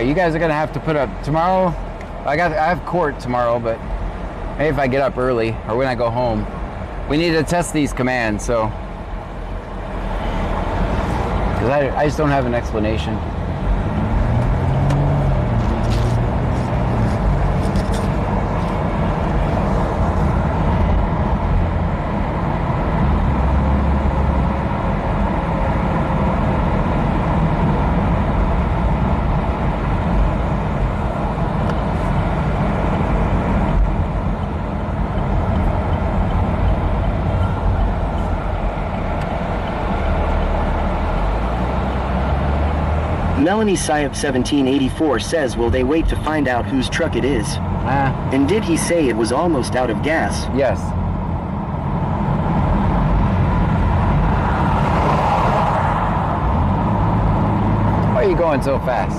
right, you guys are gonna have to put up tomorrow. I have court tomorrow, but maybe if I get up early or when I go home, we need to test these commands. So, because I just don't have an explanation. Melanie Syop 1784 says, will they wait to find out whose truck it is? And did he say it was almost out of gas? Yes. Why are you going so fast?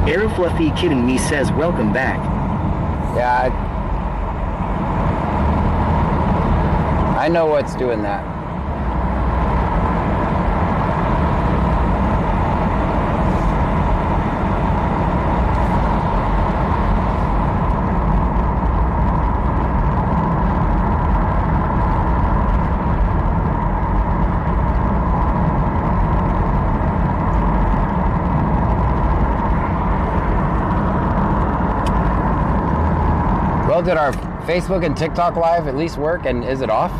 Aerofluffy Kidding Me says, welcome back. Yeah, I know what's doing that. Well, did our Facebook and TikTok live at least work, and is it off?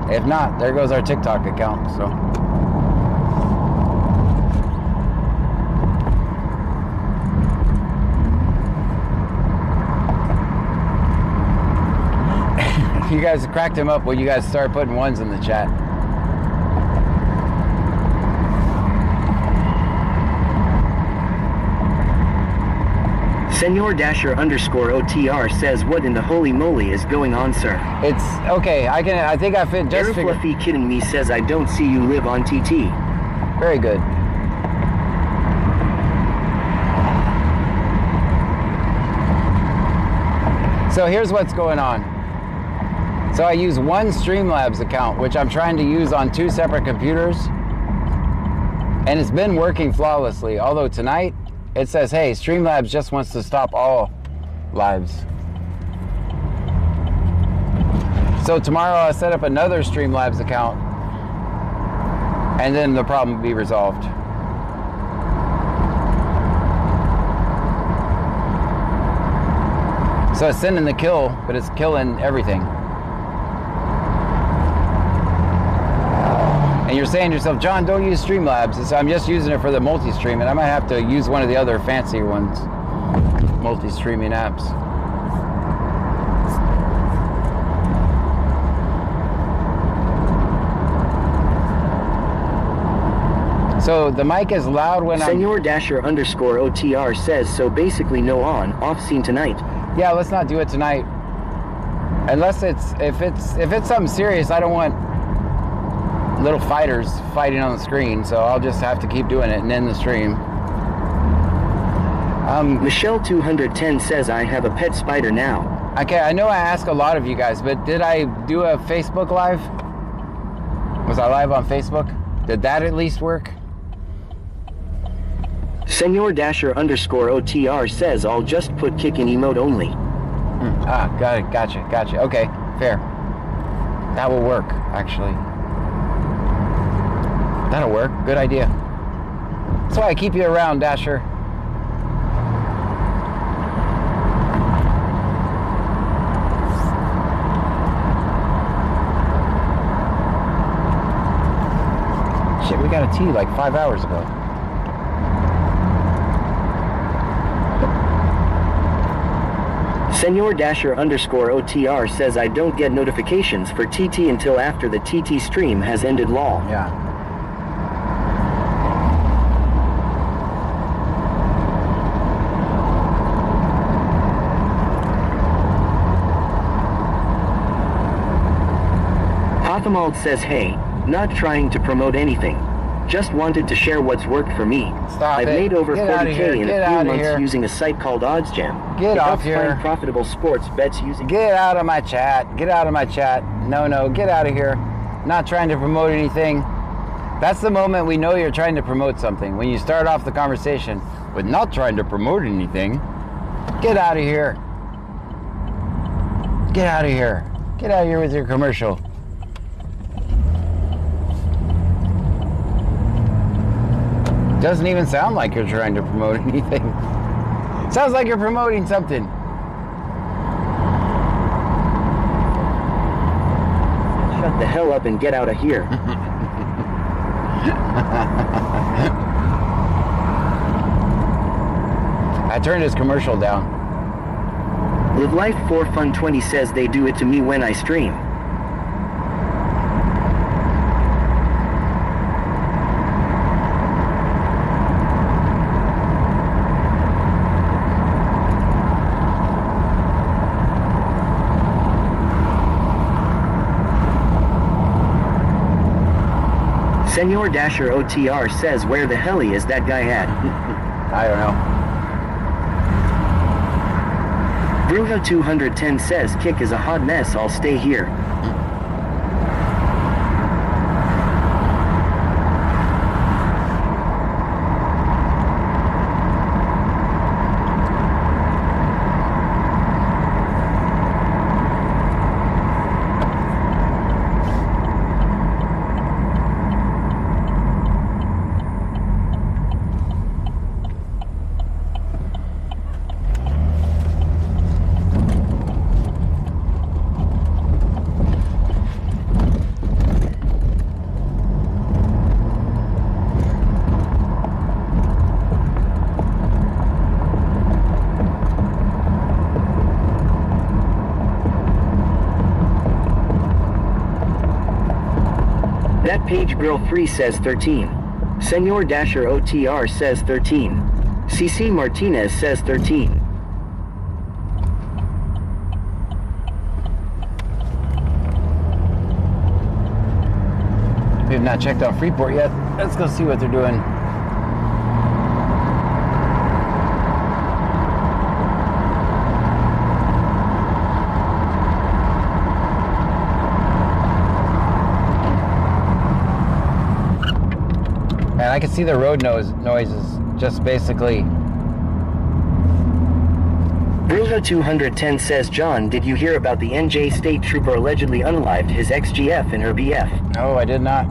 If not, there goes our TikTok account, so. You guys cracked him up when you guys start putting ones in the chat. Senor Dasher underscore OTR says, what in the holy moly is going on, sir? It's okay. I think I fit just figured. Fluffy Kidding Me says, I don't see you live on TT. Very good. So here's what's going on. So I use one Streamlabs account, which I'm trying to use on two separate computers, and it's been working flawlessly. Although tonight, it says, hey, Streamlabs just wants to stop all lives. So tomorrow I'll set up another Streamlabs account, and then the problem will be resolved. So it's sending the kill, but it's killing everything. And you're saying to yourself, John, don't use Streamlabs. So I'm just using it for the multi-stream, and I might have to use one of the other fancier ones, multi-streaming apps. So the mic is loud when Senor Dasher underscore OTR says, so basically no on, off scene tonight. Yeah, let's not do it tonight. Unless if it's something serious, I don't want little fighters fighting on the screen, so I'll just have to keep doing it and end the stream. Michelle 210 says, I have a pet spider now. Okay, I know I ask a lot of you guys, but did I do a Facebook live? Was I live on Facebook? Did that at least work? Senor Dasher underscore OTR says, I'll just put kicking emote only. Got it, gotcha. Okay, fair. That will work, actually. That'll work. Good idea. That's why I keep you around, Dasher. Shit, we got a tea like 5 hours ago. Senor Dasher underscore OTR says, I don't get notifications for TT until after the TT stream has ended lol. Yeah. Hothamald says, hey, not trying to promote anything. Just wanted to share what's worked for me. Stop I've it. made over Get 40K in a few months here. using a site called OddsJam. Get it off helps here. find profitable sports bets using... Get out of my chat. Get out of my chat. No, get out of here. Not trying to promote anything. That's the moment we know you're trying to promote something. When you start off the conversation with not trying to promote anything, get out of here. Get out of here. Get out of here with your commercial. Doesn't even sound like you're trying to promote anything. Sounds like you're promoting something. Shut the hell up and get out of here. I turned his commercial down. Live Life for Fun 20 says they do it to me when I stream. Senor Dasher OTR says where the hell is that guy at? I don't know. Bruja 210 says Kick is a hot mess, I'll stay here. That Page Girl 3 says 13. Senor Dasher OTR says 13. CC Martinez says 13. We have not checked out Freeport yet. Let's go see what they're doing. And I can see the road noises just basically. Bruja 210 says, John, did you hear about the NJ State Trooper allegedly unalived his ex-GF and her BF? No, I did not.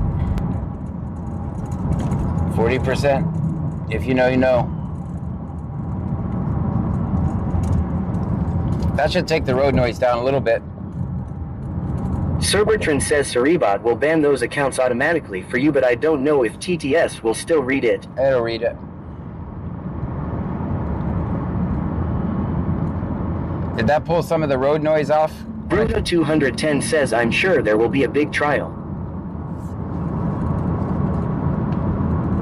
40%. If you know, you know. That should take the road noise down a little bit. Sir Bertrand says Cerebot will ban those accounts automatically for you, but I don't know if TTS will still read it. It'll read it. Did that pull some of the road noise off? Bruja 210 says, I'm sure there will be a big trial.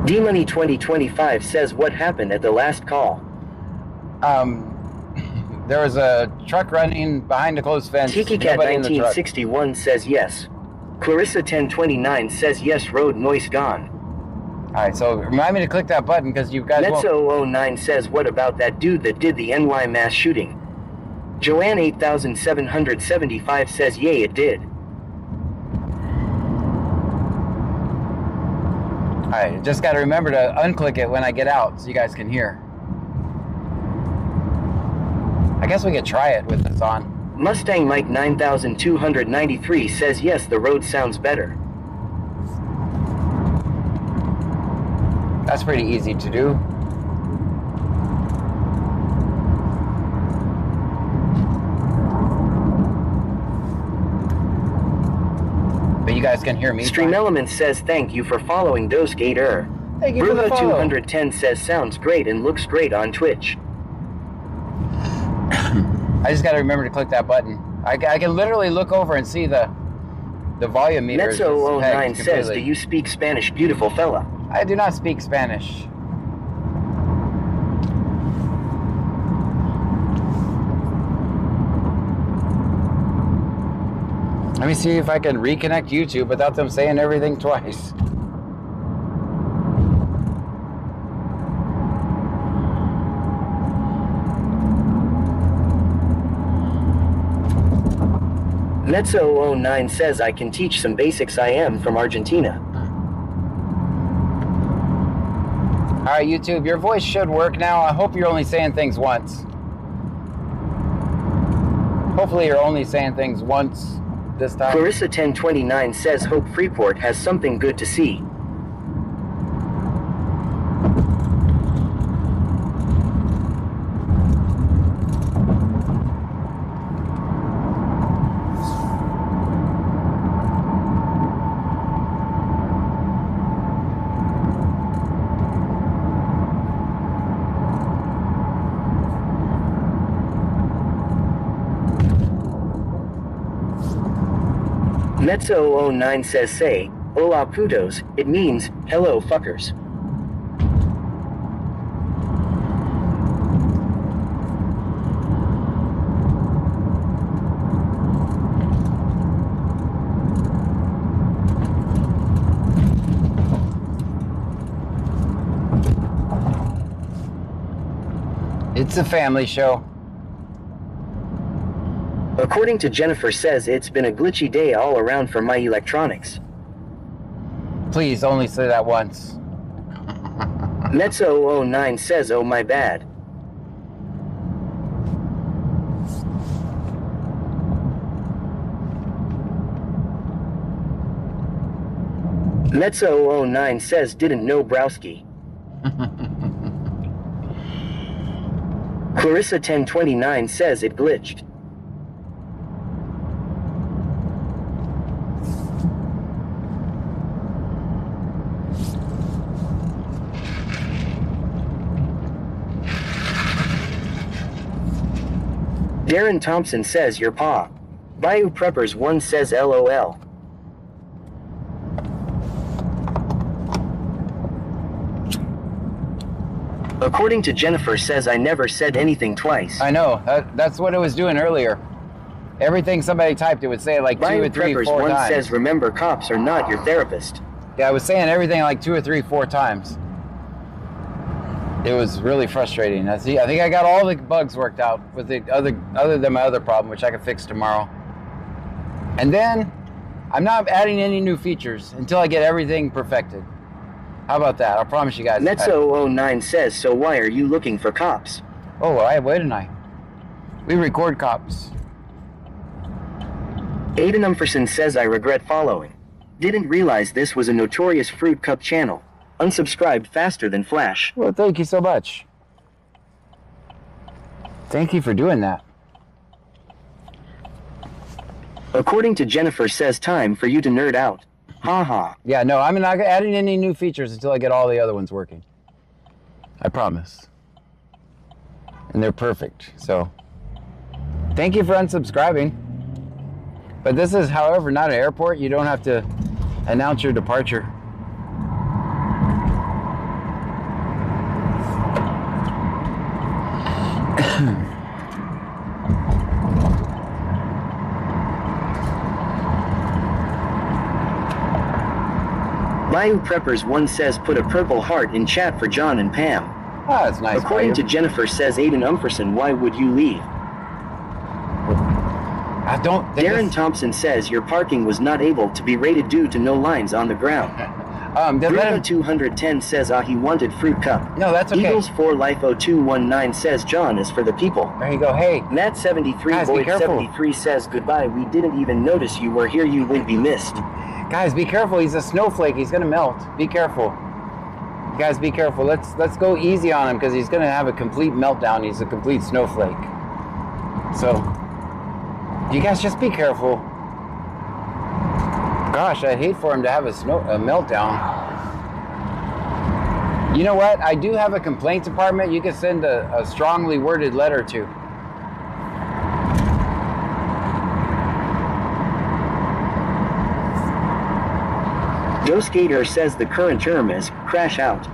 D-Money 2025 says, what happened at the last call? There was a truck running behind a closed fence. Tiki Cat 1961 says yes. Clarissa 1029 says yes, road noise gone. Alright, so remind me to click that button because you guys Netzo 09 says, what about that dude that did the NY mass shooting? Joanne 8775 says, yay, it did. Alright, just got to remember to unclick it when I get out so you guys can hear. I guess we could try it with this on. Mustang Mike 9293 says, yes, the road sounds better. That's pretty easy to do. But you guys can hear me. Stream Elements says, thank you for following Dose Gator. Thank you for the follow. 210 says, sounds great and looks great on Twitch. I just got to remember to click that button. I can literally look over and see the volume meter. Netzo 09 says, do you speak Spanish, beautiful fella? I do not speak Spanish. Let me see if I can reconnect YouTube without them saying everything twice. Mezzo09 says I can teach some basics. I am from Argentina. Alright, YouTube, your voice should work now. I hope you're only saying things once. Hopefully you're only saying things once this time. Clarissa1029 says hope Freeport has something good to see. Mezzo09 says say, hola putos, it means, hello fuckers. It's a family show. According to Jennifer says it's been a glitchy day all around for my electronics. Please only say that once. Mezzo09 says oh my bad. Mezzo09 says didn't know Browski. Clarissa1029 says it glitched. Darren Thompson says your paw. Bayou Preppers 1 says LOL. According to Jennifer says I never said anything twice. I know. That's what it was doing earlier. Everything somebody typed, it would say like Bayou 2 or 3, Preppers 4 1 times. says remember cops are not your therapist. Yeah, I was saying everything like 2 or 3, 4 times. It was really frustrating. I think I got all the bugs worked out with the other than my other problem, which I can fix tomorrow. And then I'm not adding any new features until I get everything perfected. How about that? I'll promise you guys. Mezzo09 says, so why are you looking for cops? Oh, wait a night. We record cops. Aiden Umferson says I regret following. Didn't realize this was a notorious Fruit Cup channel. Unsubscribed faster than Flash. Well, thank you so much. Thank you for doing that. According to Jennifer says time for you to nerd out. Ha ha. Yeah, no, I'm not adding any new features until I get all the other ones working. I promise. And they're perfect, so. Thank you for unsubscribing. But this is, however, not an airport. You don't have to announce your departure. Bayou Preppers 1 says put a purple heart in chat for John and Pam. Oh, that's nice. According to Jennifer says Aiden Umferson, why would you leave? I don't think Darren Thompson says your parking was not able to be rated due to no lines on the ground. Bruno 210 says he wanted Fruit Cup. No, that's okay. Eagles for Life 0219 says John is for the people. There you go. Hey. Matt 73 Void 73 says goodbye. We didn't even notice you were here. You would be missed. Guys, be careful. He's a snowflake. He's gonna melt. Be careful. Guys, be careful. Let's go easy on him because he's gonna have a complete meltdown. He's a complete snowflake. So, you guys just be careful. Gosh, I'd hate for him to have a meltdown. You know what? I do have a complaint department. You can send a strongly worded letter to. Joe Skater says the current term is crash out.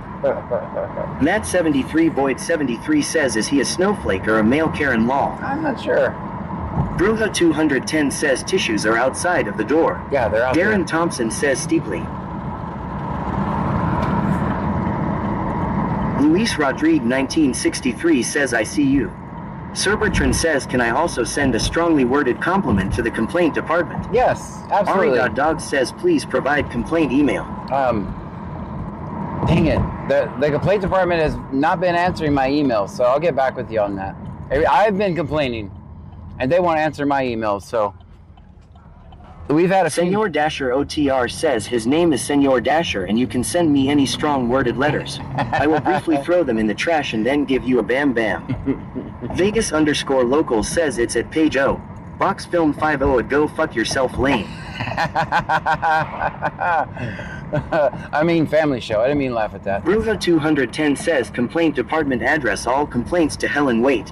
Matt 73 Void 73 says is he a snowflake or a male Karen Law? I'm not sure. Bruja 210 says tissues are outside of the door. Yeah, they're out Darren there. Thompson says steeply. Luis Rodrigue 1963 says I see you. Cerbertron says, can I also send a strongly worded compliment to the complaint department? Yes, absolutely. Ari.dog says, please provide complaint email. Dang it. The complaint department has not been answering my emails, so I'll get back with you on that. I've been complaining, and they won't answer my emails, so we've had a few... Senor Dasher OTR says his name is Senor Dasher and you can send me any strong worded letters. I will briefly throw them in the trash and then give you a bam bam. Vegas_local says it's at page O. Box film 50 at go fuck yourself lane. I mean family show. I didn't mean laugh at that. Ruva 210 says complaint department address all complaints to hell and wait.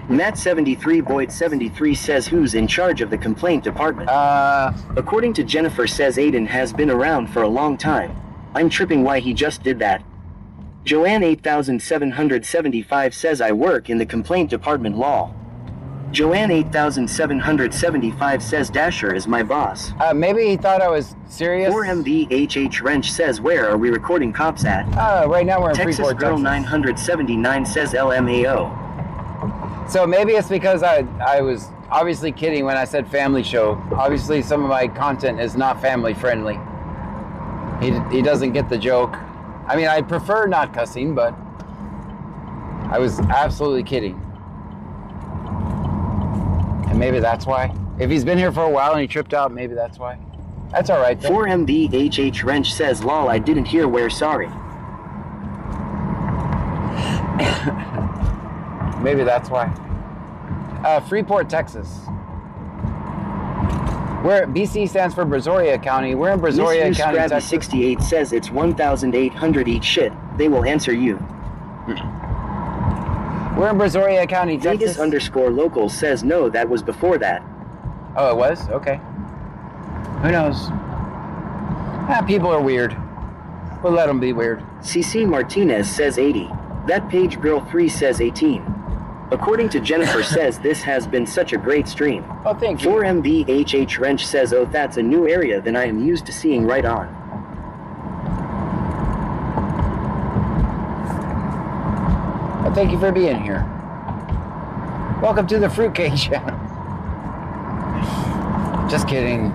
Matt 73 Boyd 73 says who's in charge of the complaint department? According to Jennifer says Aiden has been around for a long time. I'm tripping why he just did that. Joanne 8775 says I work in the complaint department law. Joanne 8775 says Dasher is my boss. Maybe he thought I was serious. 4MVHH Wrench says where are we recording cops at? Right now we're in Texas Freeport, Girl Texas. 979 says LMAO. So maybe it's because I was obviously kidding when I said family show. Obviously some of my content is not family friendly. He doesn't get the joke. I mean, I prefer not cussing, but I was absolutely kidding. And maybe that's why. If he's been here for a while and he tripped out, maybe that's why. That's all right. 4MVHH Wrench says, lol, I didn't hear where, sorry. Maybe that's why. Freeport, Texas. BC stands for Brazoria County. We're in Brazoria County, Texas. 68 says it's 1,800 each shit. They will answer you. We're in Brazoria County, Texas. Vegas_local says no, that was before that. Oh, it was? Okay. Who knows? People are weird. We'll let them be weird. CC Martinez says 80. That page girl 3 says 18. According to Jennifer says this has been such a great stream. Oh, thank you. 4MVHH Wrench says, oh, that's a new area than I am used to seeing right on. Well, thank you for being here. Welcome to the Fruitcake Channel. Just kidding.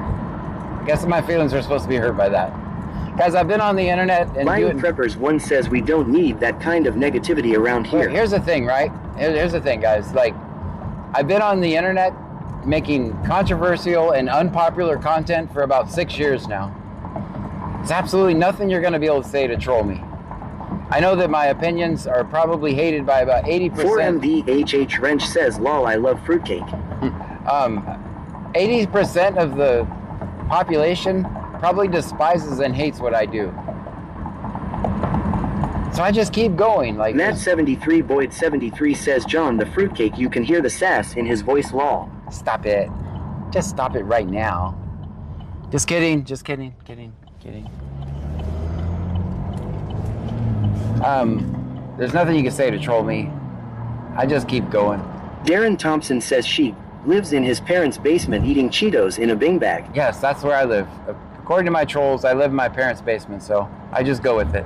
Guess my feelings are supposed to be hurt by that. Guys, I've been on the internet and Preppers 1 says we don't need that kind of negativity around here. Here's the thing, right? Here's the thing, guys. Like, I've been on the internet making controversial and unpopular content for about 6 years now. There's absolutely nothing you're going to be able to say to troll me. I know that my opinions are probably hated by about 80%. 4MVHH Wrench says, lol, I love fruitcake. 80% of the population probably despises and hates what I do. So I just keep going. Like Matt 73 Boyd 73 says, John, the fruitcake, you can hear the sass in his voice, lol. Stop it. Just stop it right now. Just kidding. Just kidding. Kidding. There's nothing you can say to troll me. I just keep going. Darren Thompson says sheep lives in his parents' basement eating Cheetos in a Bing bag. Yes, that's where I live. According to my trolls, I live in my parents' basement, so I just go with it.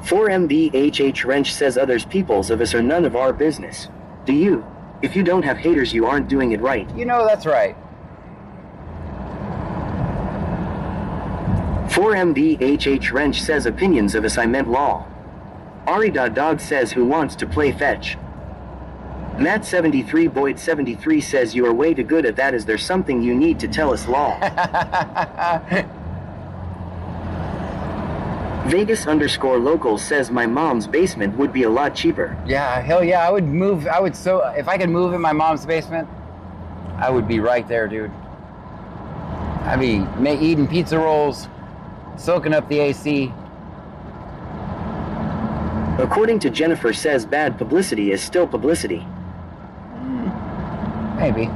4MVHH Wrench says others peoples of us are none of our business. Do you? If you don't have haters, you aren't doing it right. You know that's right. 4MVHH Wrench says opinions of us I meant law. Ari.dog says who wants to play fetch. Matt 73 Boyd 73 says you are way too good at that. Is there something you need to tell us law? Vegas_local says my mom's basement would be a lot cheaper. Yeah, hell yeah, I would move. If I could move in my mom's basement, I would be right there, dude. I'd be eating pizza rolls, soaking up the AC. According to Jennifer says bad publicity is still publicity. Maybe.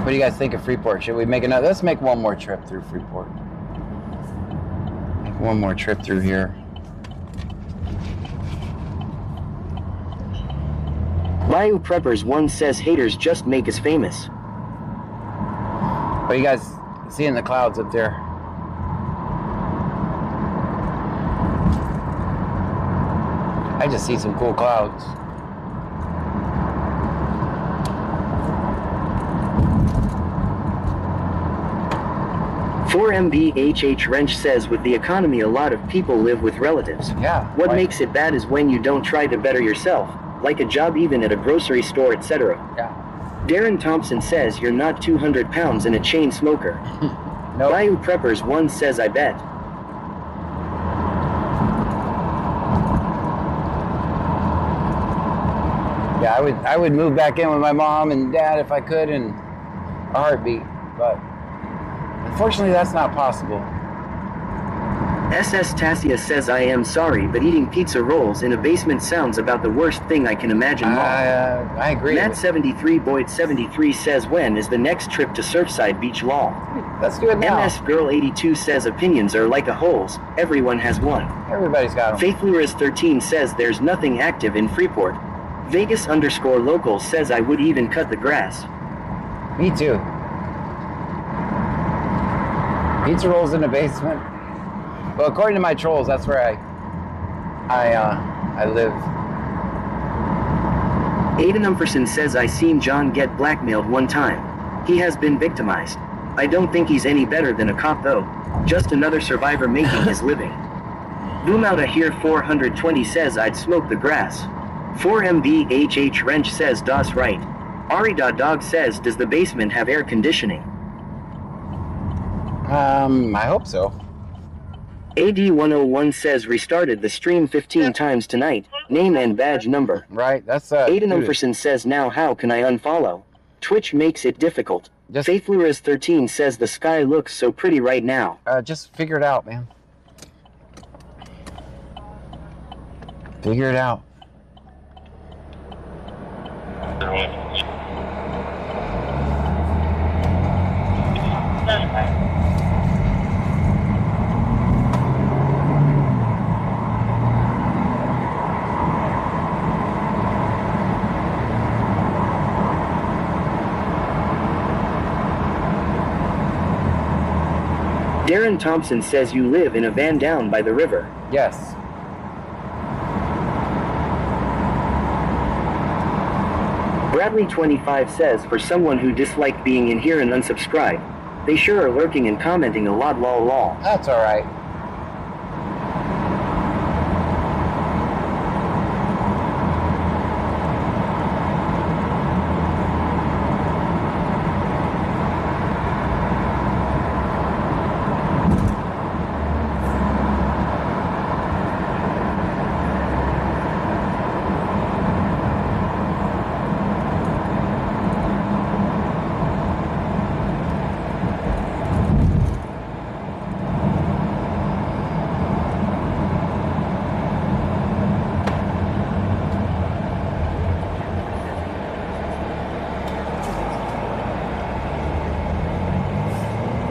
What do you guys think of Freeport? Should we make another? Let's make one more trip through Freeport. Make one more trip through here. Bayou Preppers 1 says haters just make us famous. What do you guys see in the clouds up there? I just see some cool clouds. For MBHH Wrench says with the economy a lot of people live with relatives. Yeah. What makes it bad is when you don't try to better yourself, like a job even at a grocery store, etc. Yeah. Darren Thompson says you're not 200 pounds and a chain smoker. Nope. Bayou Preppers 1 says I bet. Yeah, I would move back in with my mom and dad if I could in a heartbeat, but unfortunately that's not possible. SS Tassia says I am sorry, but eating pizza rolls in a basement sounds about the worst thing I can imagine. I agree. Matt 73 Boyd 73 says when is the next trip to Surfside Beach Law? Let's do it now. MS Girl 82 says opinions are like a holes, everyone has one. Everybody's got them. Faithluris 13 says there's nothing active in Freeport. Vegas_local says I would even cut the grass. Me too. Pizza rolls in the basement. Well, according to my trolls, that's where I live. Aiden Umferson says I seen John get blackmailed one time. He has been victimized. I don't think he's any better than a cop though. Just another survivor making his living. Boom Outta Here 420 says I'd smoke the grass. 4MBHH Wrench says das right. Ari.dog says does the basement have air conditioning? I hope so. AD101 says restarted the stream 15 times tonight. Name and badge number. Right, that's Aiden dude. Umferson says now how can I unfollow? Twitch makes it difficult. Faithluris 13 says the sky looks so pretty right now. Just figure it out, man. Figure it out. Darren Thompson says you live in a van down by the river. Yes. Bradley 25 says for someone who disliked being in here and unsubscribe, they sure are lurking and commenting a lot lol lol. That's alright.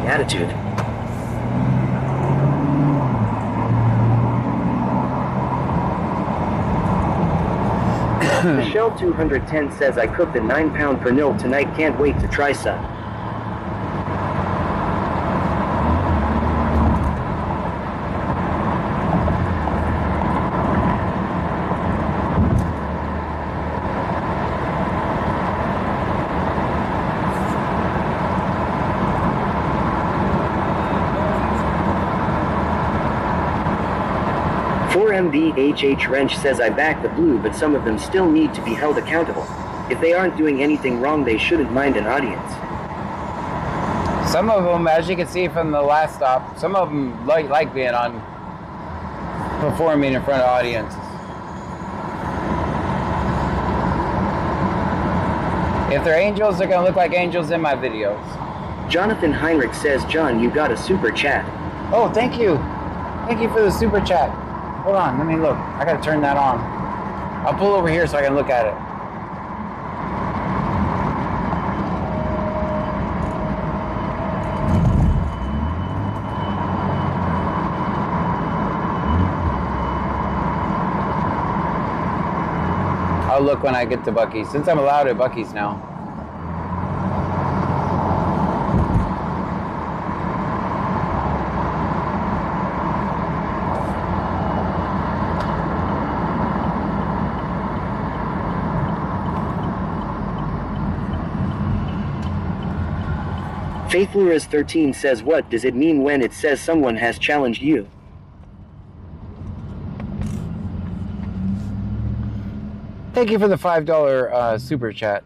Attitude. Michelle 210 says I cooked a 9-pound pernil tonight, can't wait to try some. MBHH Wrench says I back the blue, but some of them still need to be held accountable. If they aren't doing anything wrong, they shouldn't mind an audience. Some of them, as you can see from the last stop, some of them like being on, performing in front of audiences. If they're angels, they're gonna look like angels in my videos. Jonathan Heinrich says, John, you got a super chat. Oh, thank you. Thank you for the super chat. Hold on, let me look. I gotta turn that on. I'll pull over here so I can look at it. I'll look when I get to Buc-ee's, since I'm allowed at Buc-ee's now. Faithluras13 says, what does it mean when it says someone has challenged you? Thank you for the $5 super chat.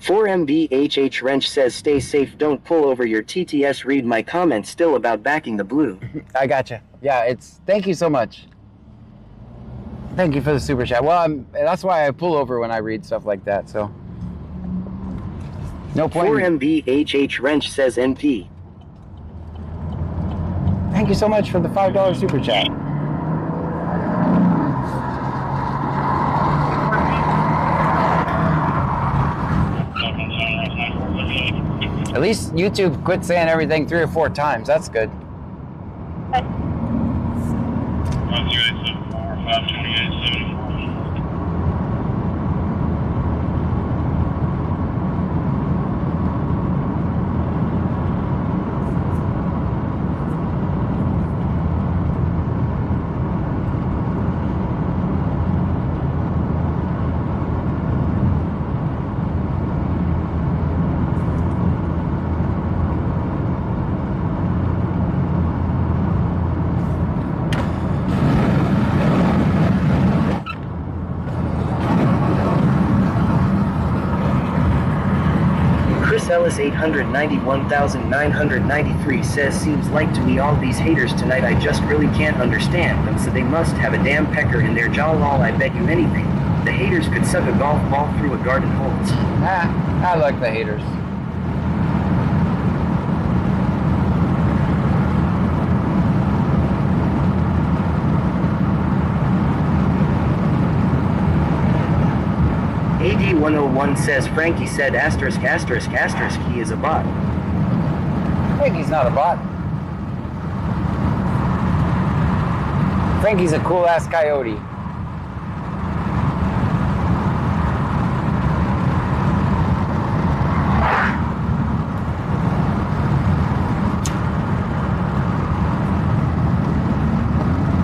4MBHH Wrench says, stay safe, don't pull over your TTS. Read my comment still about backing the blue. I gotcha. Yeah, thank you so much. Thank you for the super chat. Well, that's why I pull over when I read stuff like that, so. No point. 4MBHH Wrench says NP. Thank you so much for the $5 super chat. At least YouTube quit saying everything 3 or 4 times. That's good. 52874. Ellis 891,993 says, seems like to me all these haters tonight, I just really can't understand them, so they must have a damn pecker in their jaw. Lol, I bet you anything the haters could suck a golf ball through a garden hose. I like the haters. AD101 says, Frankie said asterisk asterisk asterisk he is a bot. Frankie's not a bot. Frankie's a cool ass coyote.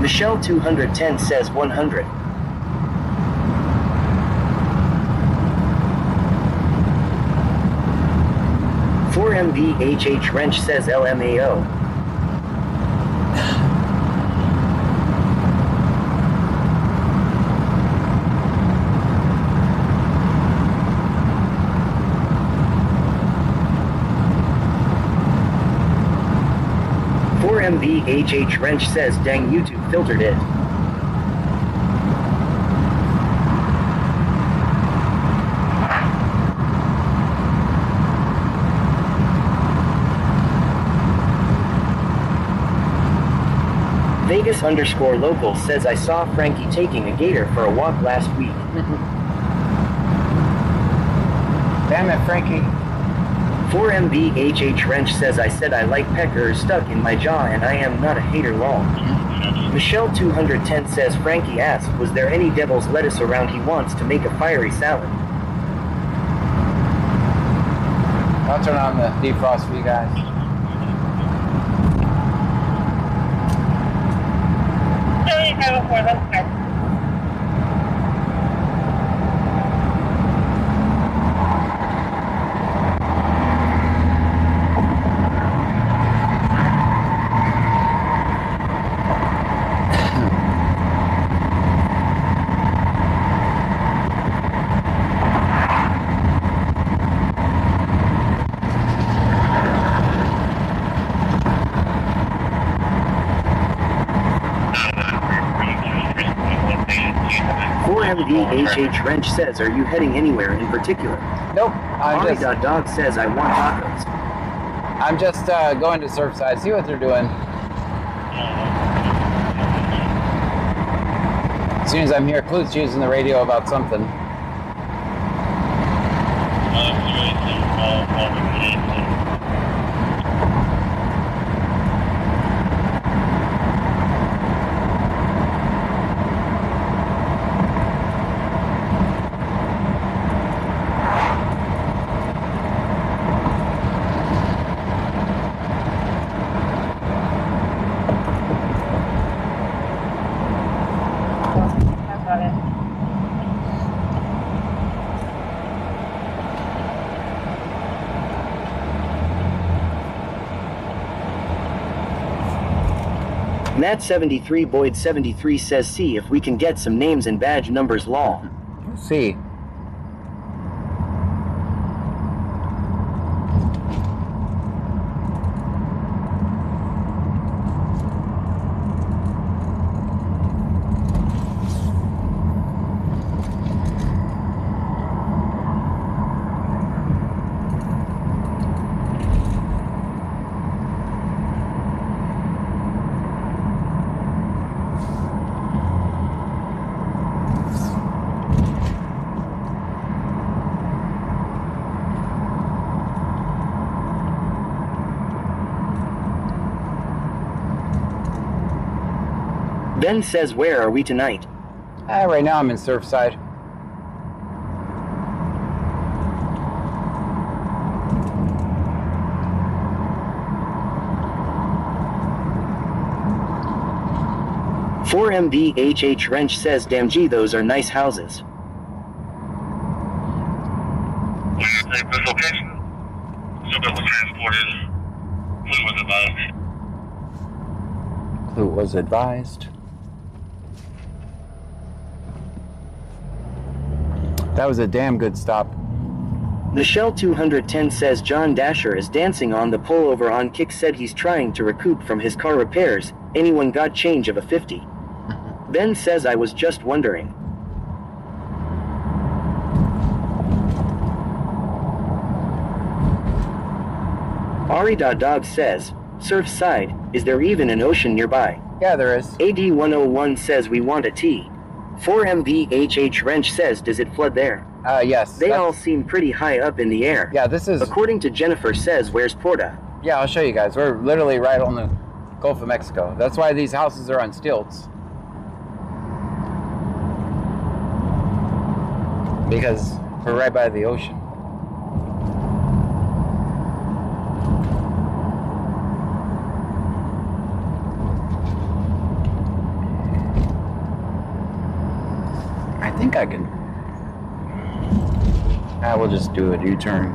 Michelle 210 says 100. MVHH Wrench says LMAO. MVHH Wrench says, dang, YouTube filtered it. Vegas_local says, I saw Frankie taking a gator for a walk last week. Damn it, Frankie. 4MBHH Wrench says, I said I like peckers stuck in my jaw and I am not a hater lol. Michelle 210 says, Frankie asked, was there any devil's lettuce around? He wants to make a fiery salad. I'll turn on the defrost for you guys. HH Wrench says, are you heading anywhere in particular? Nope. Dog says, I want tacos. I'm just going to Surfside, see what they're doing. As soon as I'm here, Clute's using the radio about something. Matt73 Boyd 73 says see if we can get some names and badge numbers lol. See. Ben says where are we tonight? Right now I'm in Surfside. $4MBHH Wrench says damn gee those are nice houses. This location, Super was transported. Clue was advised. Clue was advised. That was a damn good stop. Michelle 210 says John Dasher is dancing on the pullover on Kick said he's trying to recoup from his car repairs. Anyone got change of a 50? Ben says I was just wondering. Ari.dog says, Surfside, is there even an ocean nearby? Yeah, there is. AD101 says we want a tea. 4MBHH Wrench says does it flood there? Yes. They all seem pretty high up in the air. Yeah, this is... According to Jennifer says where's Porta? Yeah, I'll show you guys. We're literally right on the Gulf of Mexico. That's why these houses are on stilts. Because we're right by the ocean. I think I can... we'll just do a U-turn.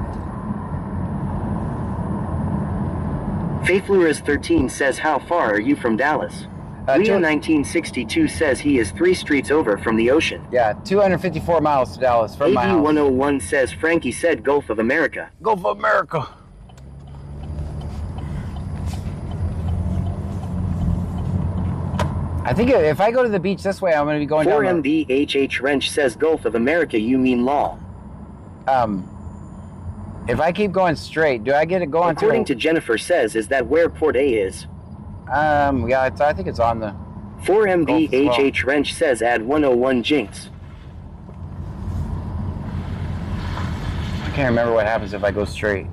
Faithluris13 says how far are you from Dallas? Leo1962 says he is 3 streets over from the ocean. Yeah, 254 miles to Dallas from my house. AD101 says Frankie said Gulf of America. Gulf of America. I think if I go to the beach this way, I'm going to be going down. 4MBHH Wrench says Gulf of America, you mean law. If I keep going straight, do I get it going? According to Jennifer says, is that where Port A is? Yeah, I think it's on the... 4MBHH Wrench says add 101 Jinx. I can't remember what happens if I go straight.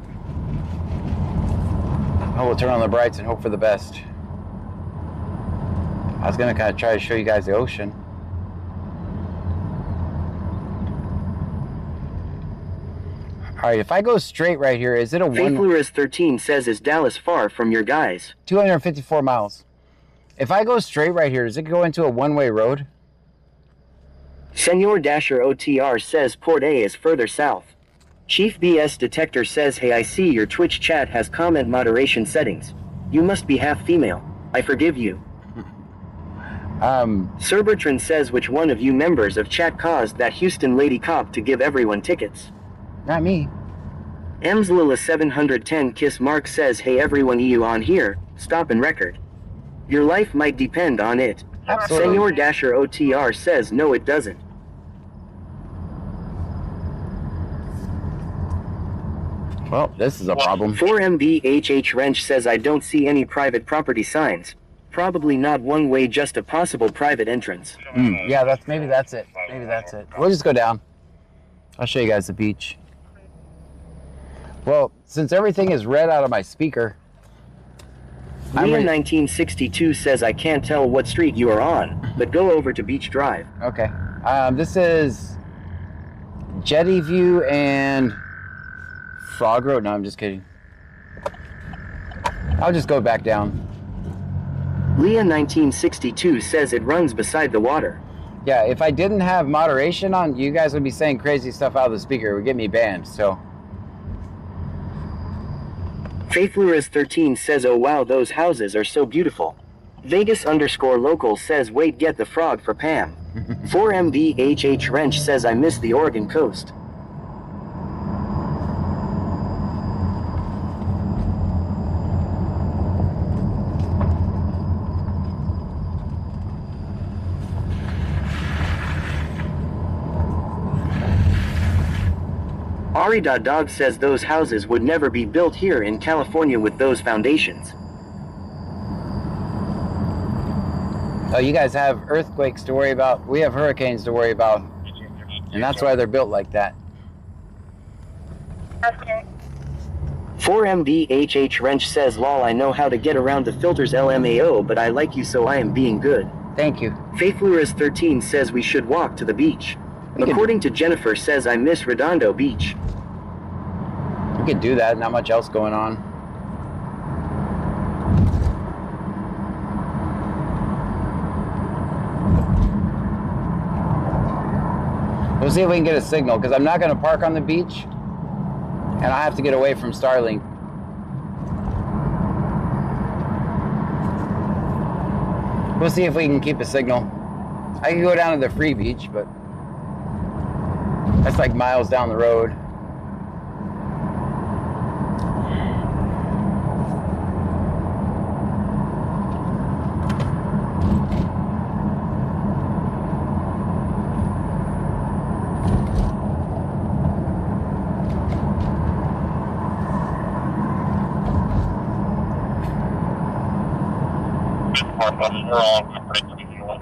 Oh, we'll turn on the brights and hope for the best. I was going to kind of try to show you guys the ocean. Alright, if I go straight right here, is it a one... Faithluris13 says, is Dallas far from your guys? 254 miles. If I go straight right here, does it go into a one-way road? Senor Dasher OTR says Port A is further south. Chief BS Detector says, hey, I see your Twitch chat has comment moderation settings. You must be half female. I forgive you. Sir Bertrand says, which one of you members of chat caused that Houston lady cop to give everyone tickets? Not me. Emslila710 Kiss Mark says, hey everyone you on here, stop and record. Your life might depend on it. Absolutely. Senor Dasher OTR says, no it doesn't. Well, this is a problem. 4MBHH Wrench says, I don't see any private property signs. Probably not one way, just a possible private entrance. Yeah, maybe that's it. Maybe that's it. We'll just go down. I'll show you guys the beach. Well, since everything is red out of my speaker... Leon1962 says, I can't tell what street you are on, but go over to Beach Drive. Okay. This is Jetty View and Frog Road. No, I'm just kidding. I'll just go back down. Leon1962 says it runs beside the water. Yeah, if I didn't have moderation on, you guys would be saying crazy stuff out of the speaker. It would get me banned, so... Faithluris13 says, oh wow, those houses are so beautiful. Vegas_local says wait get the frog for Pam. 4MVHH Wrench says I miss the Oregon coast. Ari.dog says those houses would never be built here in California with those foundations. Oh, you guys have earthquakes to worry about. We have hurricanes to worry about. And that's why they're built like that. 4MVHH Wrench says lol I know how to get around the filters LMAO but I like you so I am being good. Thank you. Faithluris13 says we should walk to the beach. According to Jennifer says I miss Redondo Beach. We could do that, not much else going on. We'll see if we can get a signal, because I'm not going to park on the beach, and I have to get away from Starlink. We'll see if we can keep a signal. I can go down to the free beach, but that's like miles down the road.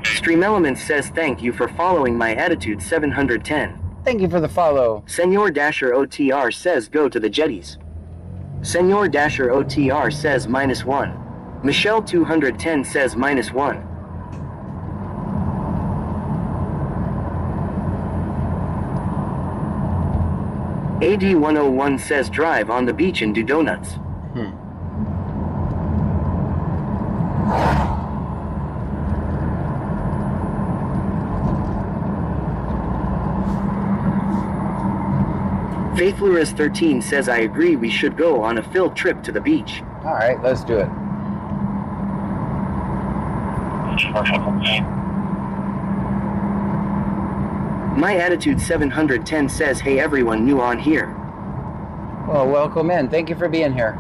Stream Elements says thank you for following my attitude 710. Thank you for the follow. Senor Dasher OTR says go to the jetties. Senor Dasher OTR says -1. Michelle 210 says -1. AD 101 says drive on the beach and do donuts. Faithluris13 says I agree we should go on a field trip to the beach. Alright, let's do it. My attitude 710 says hey everyone new on here. Well, welcome in. Thank you for being here.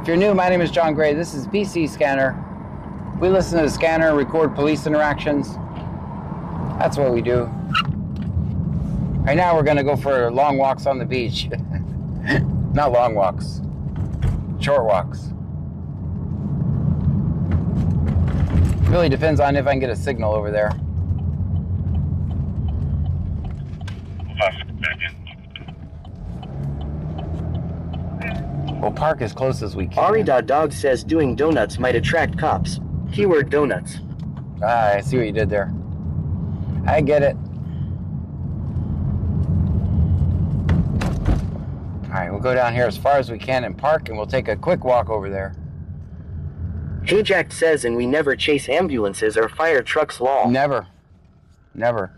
If you're new, my name is John Gray. This is BC Scanner. We listen to the scanner, record police interactions. That's what we do. Right now we're going to go for long walks on the beach. Not long walks. Short walks. Really depends on if I can get a signal over there. We'll park as close as we can. Ari.dog says doing donuts might attract cops. Keyword donuts. Ah, I see what you did there. I get it. Alright, we'll go down here as far as we can and park, and we'll take a quick walk over there. Hey Jack says and we never chase ambulances or fire trucks lol. Never. Never.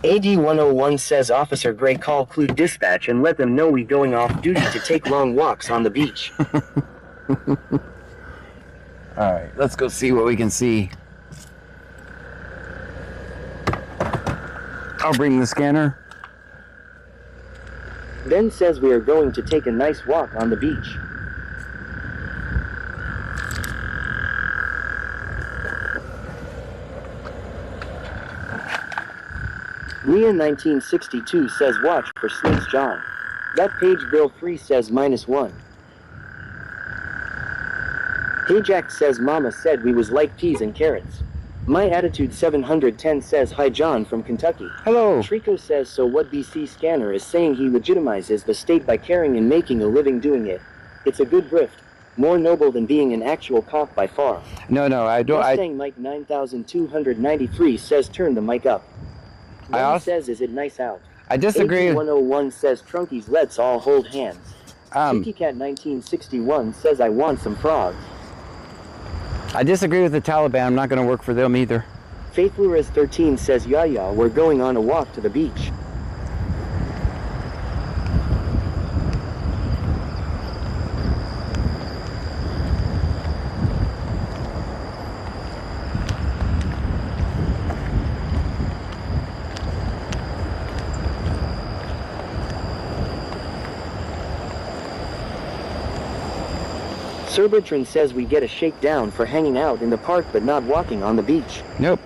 AD 101 says Officer Gray call Clue Dispatch and let them know we going off duty to take long walks on the beach. Alright, let's go see what we can see. I'll bring the scanner. Ben says we are going to take a nice walk on the beach. Leah 1962 says watch for Snakes John. That page Bill 3 says -1. Hey Jack says Mama said we was like peas and carrots. My attitude 710 says hi John from Kentucky. Hello. Trico says so what BC Scanner is saying he legitimizes the state by caring and making a living doing it. It's a good grift. More noble than being an actual cop by far. No, I don't. Mustang Mike 9293 says turn the mic up. One says is it nice out. I disagree. 101 says Trunkies let's all hold hands. Tiki Cat 1961 says I want some frogs. I disagree with the Taliban. I'm not going to work for them either. Faithluris13 says yeah, we're going on a walk to the beach. Sir Bertrand says we get a shakedown for hanging out in the park but not walking on the beach. Nope.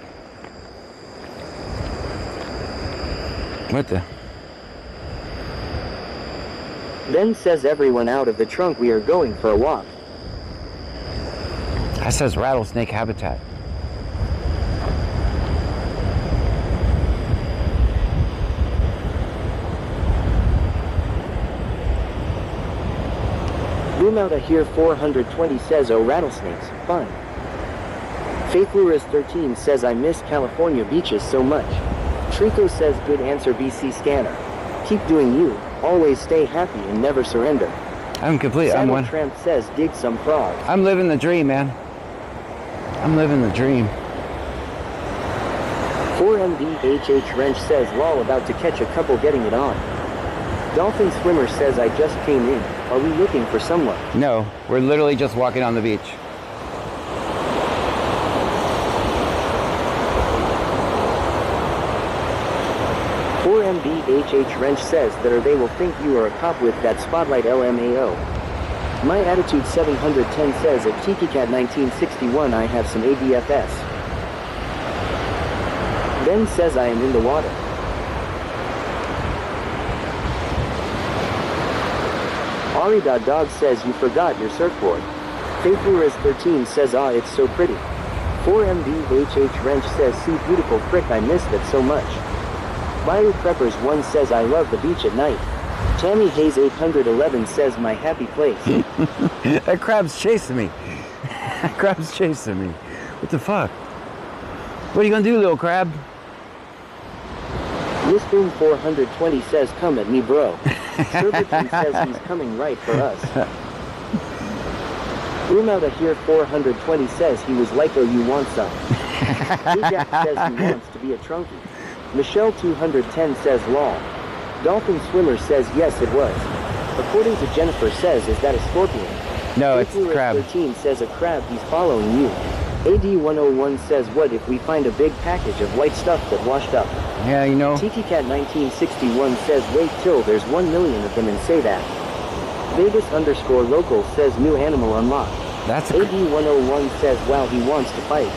What the? Then says everyone out of the trunk we are going for a walk. That says rattlesnake habitat. Boom out here 420 says oh rattlesnakes, fun. Faith Lewis 13 says I miss California beaches so much. Trico says good answer BC Scanner. Keep doing you, always stay happy and never surrender. I'm complete. I'm Saddle one. Tramp says dig some frogs. I'm living the dream, man. I'm living the dream. 4MDHH Wrench says lol about to catch a couple getting it on. Dolphin Swimmer says I just came in. Are we looking for someone? No, we're literally just walking on the beach. MBHH Wrench says that or they will think you are a cop with that spotlight LMAO. My Attitude 710 says at TikiCat 1961 I have some ADFS. Ben says I am in the water. Ari.Dog says you forgot your surfboard. Faithfulers 13 says ah it's so pretty. 4MBHH Wrench says see beautiful frick I missed it so much. Bio Preppers 1 says I love the beach at night. Tammy Hayes 811 says my happy place. That crab's chasing me. That crab's chasing me. What the fuck? What are you gonna do, little crab? Lisboom 420 says come at me bro. Surbiton says he's coming right for us. Boom out of here 420 says he was like oh you want some. Jack says he wants to be a trunkie. Michelle 210 says lol. Dolphin Swimmer says yes it was. According to Jennifer says is that a scorpion? No, it's a crab. 13 says a crab he's following you. AD 101 says what if we find a big package of white stuff that washed up? Yeah, you know. TikiCat 1961 says wait till there's 1 million of them and say that. Vegas_local says new animal unlocked. That's a AD 101 says wow he wants to fight.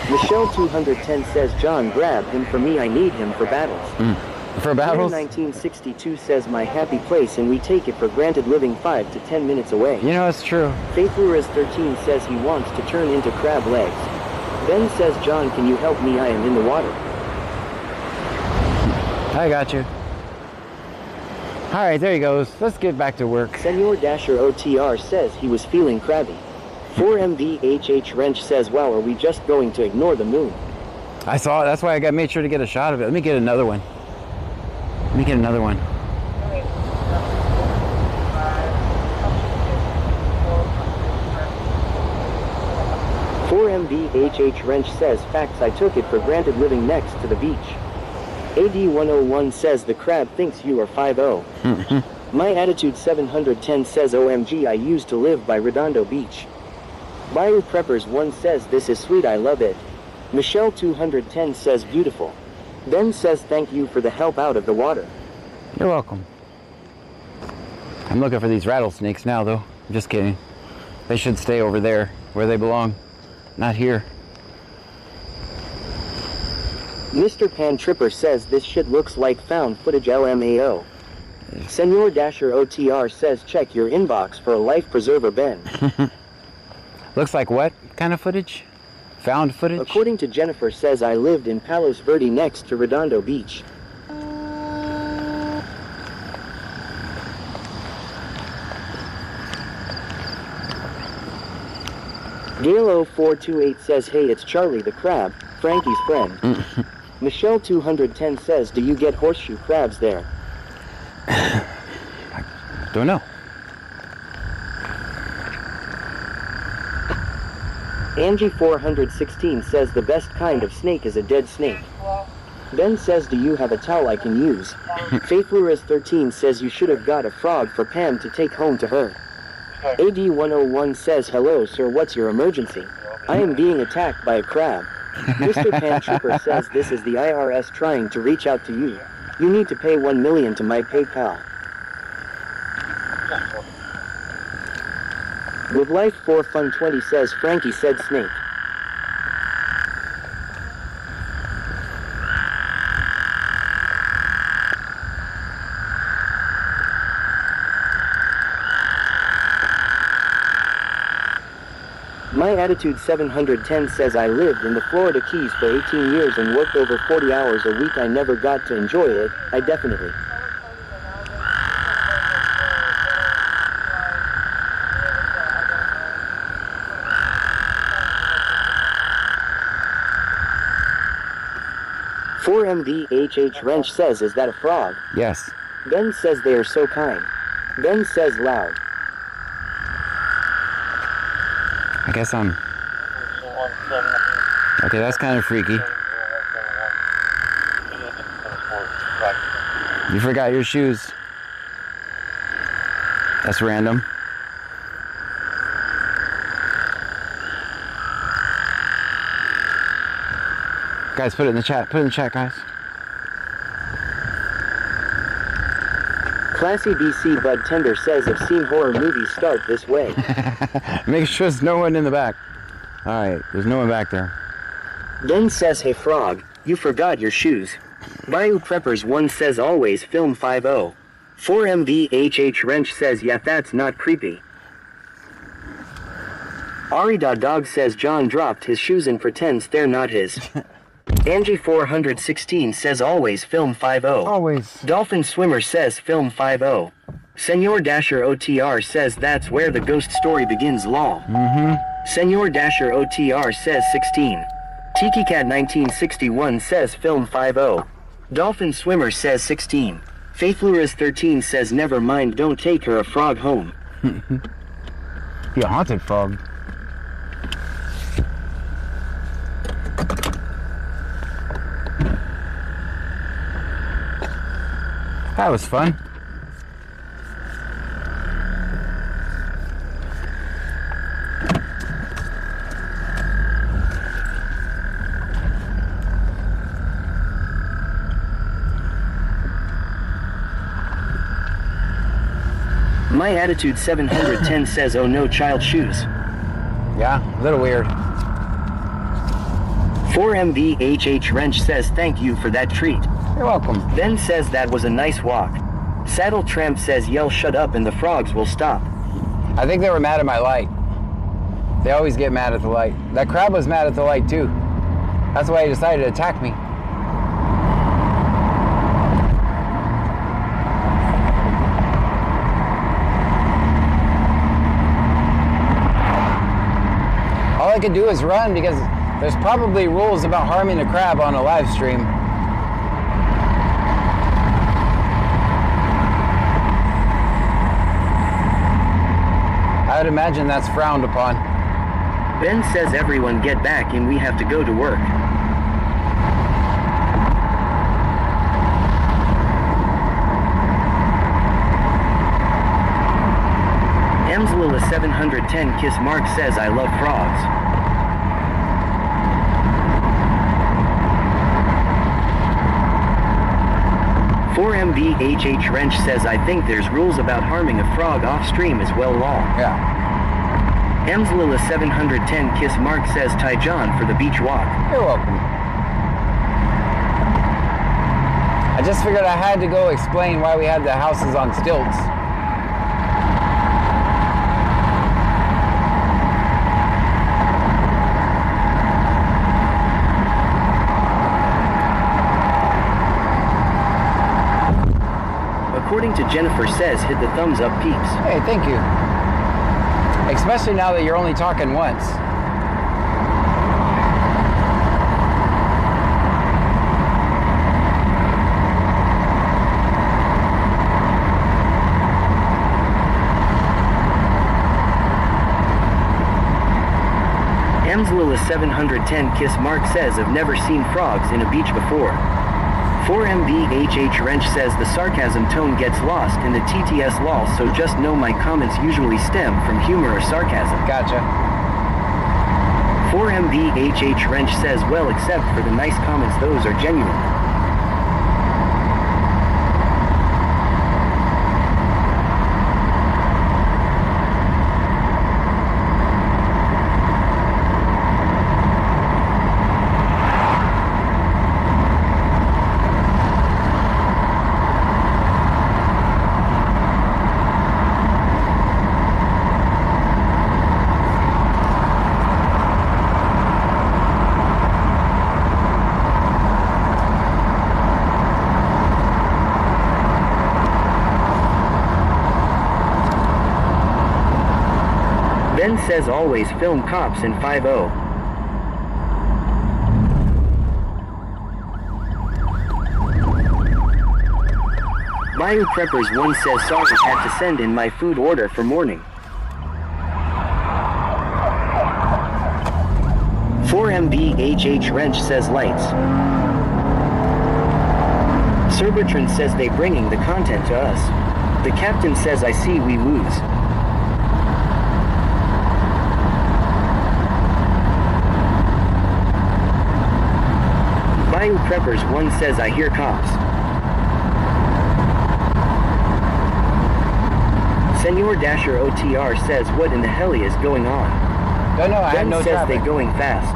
Michelle 210 says John grab him for me I need him for battles. For battles? 1962 says my happy place and we take it for granted living 5 to 10 minutes away. You know, it's true. Faithfulers 13 says he wants to turn into crab legs. Ben says John can you help me I am in the water. I got you. Alright, there he goes. Let's get back to work. Senor Dasher OTR says he was feeling crabby. 4MVHH Wrench says wow are we just going to ignore the moon? I saw it. That's why I made sure to get a shot of it. Let me get another one. Let me get another one. MBHH Wrench says facts I took it for granted living next to the beach. AD 101 says the crab thinks you are 5-0. My Attitude 710 says OMG I used to live by Redondo Beach. Bio Preppers 1 says this is sweet I love it. Michelle 210 says beautiful. Ben says thank you for the help out of the water. You're welcome. I'm looking for these rattlesnakes now though. I'm just kidding. They should stay over there where they belong. Not here. Mr. Pan Tripper says this shit looks like found footage LMAO. Senor Dasher OTR says check your inbox for a life preserver Ben. Looks like what kind of footage? Found footage? According to Jennifer says I lived in Palos Verdes next to Redondo Beach. Galo428 says hey it's Charlie the crab, Frankie's friend. Michelle 210 says do you get horseshoe crabs there? I don't know. Angie 416 says the best kind of snake is a dead snake. Ben says do you have a towel I can use? Faithfulers 13 says you should have got a frog for Pam to take home to her. AD 101 says hello sir what's your emergency? I am being attacked by a crab. Mr. Pan Trooper says this is the IRS trying to reach out to you. You need to pay 1 million to my PayPal. With Life 4 Fun 20 says Frankie said snake. My Attitude 710 says I lived in the Florida Keys for 18 years and worked over 40 hours a week. I never got to enjoy it. I definitely. $4MVHH Wrench says, is that a frog? Yes. Ben says they are so kind. Ben says loud. I guess I'm... Okay, that's kind of freaky. You forgot your shoes. That's random. Guys, put it in the chat. Put it in the chat, guys. Classy BC Bud Tender says I've seen horror movies start this way. Make sure there's no one in the back. Alright, there's no one back there. Ben says, hey frog, you forgot your shoes. Bayou Preppers 1 says always film 5-0. 4MVHH Wrench says yeah, that's not creepy. Ari.Dog says John dropped his shoes and pretends they're not his. Angie 416 says always film 5-0. Always. Dolphin Swimmer says film 5-0. Senor Dasher OTR says that's where the ghost story begins lol. Senor Dasher OTR says 16. Tiki Cat 1961 says film 5-0. Dolphin Swimmer says 16. Faithluras 13 says never mind, don't take her a frog home. Be a haunted frog. That was fun. My Attitude 710 says oh no, child shoes. Yeah, a little weird. 4MVHH Wrench says thank you for that treat. You're welcome. Ben says that was a nice walk. Saddle Tramp says yell shut up and the frogs will stop. I think they were mad at my light. They always get mad at the light. That crab was mad at the light too. That's why he decided to attack me. All I could do is run because there's probably rules about harming a crab on a live stream. I would imagine that's frowned upon. Ben says everyone get back and we have to go to work. Emslila 710 Kiss Mark says I love frogs. $4MVHH Wrench says I think there's rules about harming a frog off stream as well lol. Yeah. Emslila 710 Kiss Mark says Ty John for the beach walk. You're welcome. I just figured I had to go explain why we had the houses on stilts. According to Jennifer says hit the thumbs up peeps. Hey, thank you. Especially now that you're only talking once. Emslila 710 Kiss Mark says I've never seen frogs in a beach before. 4MVHH Wrench says the sarcasm tone gets lost in the TTS lol, so just know my comments usually stem from humor or sarcasm. Gotcha. 4MVHH Wrench says well, except for the nice comments, those are genuine. One says always film cops in 5-0. Bayou Preppers 1 says sorry, had to send in my food order for morning. 4MBHH Wrench says lights. Sir Bertrand says they bringing the content to us. The captain says I see we lose. Bayou Preppers 1 says I hear cops. Senor Dasher OTR says what in the hell is going on? No, I have no says traffic. they going fast.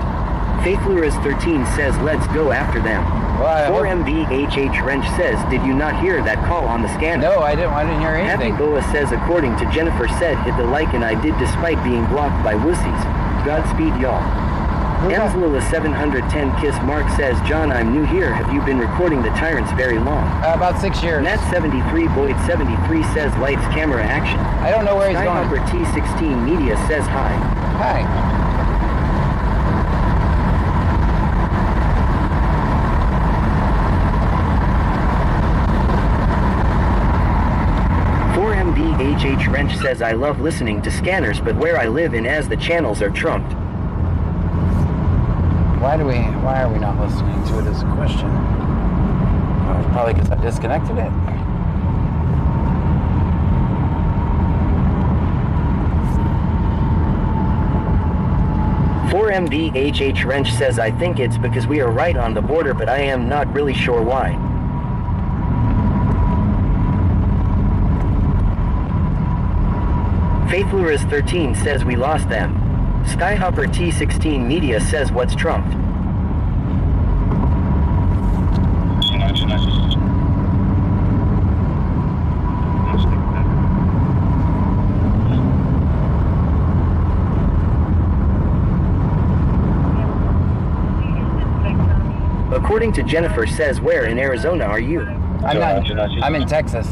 Faithluras 13 says let's go after them. Well, 4MBHH Wrench says did you not hear that call on the scanner? No, I didn't hear anything. Happy Boa says according to Jennifer said hit the like and I did despite being blocked by wussies. Godspeed y'all. Emslila 710 Kiss Mark says John I'm new here, have you been recording the Tyrants very long? About 6 years. Nat 73 Boyd 73 says lights camera action. I don't know where he's going. Skyhopper T16 Media says hi. Hi. 4MBHH Wrench says I love listening to scanners but where I live in as the channels are trumped. Why are we not listening to it is a question. Well, probably because I disconnected it. MBHH Wrench says I think it's because we are right on the border but I am not really sure why. Faithluras 13 says we lost them. Skyhopper T16 Media says what's trumped. According to Jennifer says where in Arizona are you? I'm in Texas.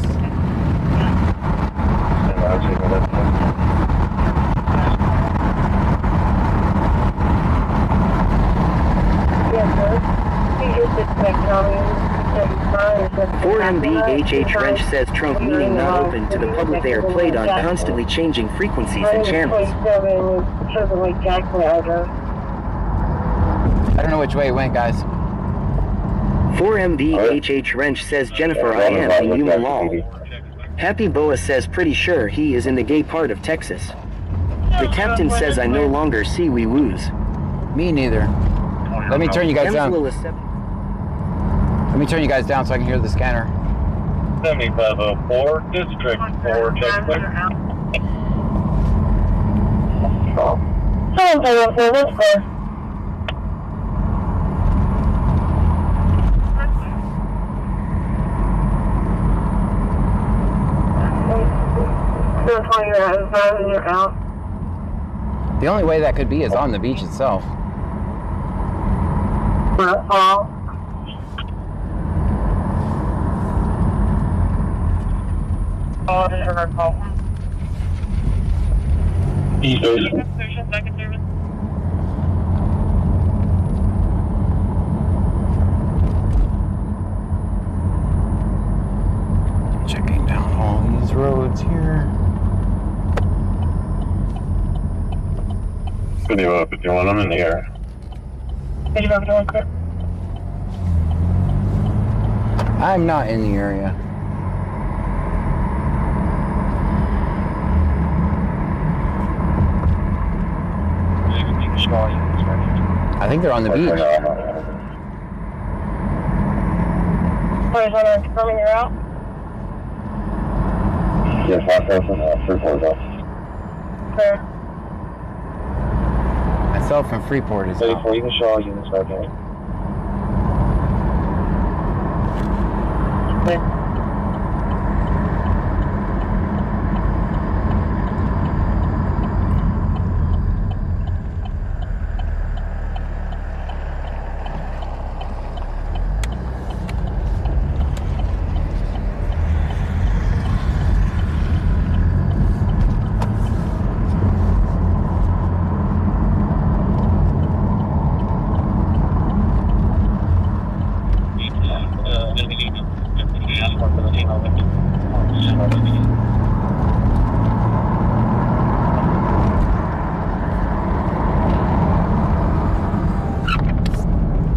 For MBHH Wrench says trunk meaning not open to the public. They are played on constantly changing frequencies and channels. I don't know which way it went, guys. 4MBHH Wrench says Jennifer I am in Yuma Law. Happy Boa says pretty sure he is in the gay part of Texas. The captain says I no longer see we lose. Me neither. Let me turn you guys down. Let me turn you guys down so I can hear the scanner. 7504, District 4, checkpoint. The only way that could be is on the beach itself. Checking down all these roads here. Video up if you want them in the air. I'm not in the area. I think they're on the beach. Confirming you're out? Yes, Freeport off. Clear. Myself from Freeport is out. You can show all units right here. Clear.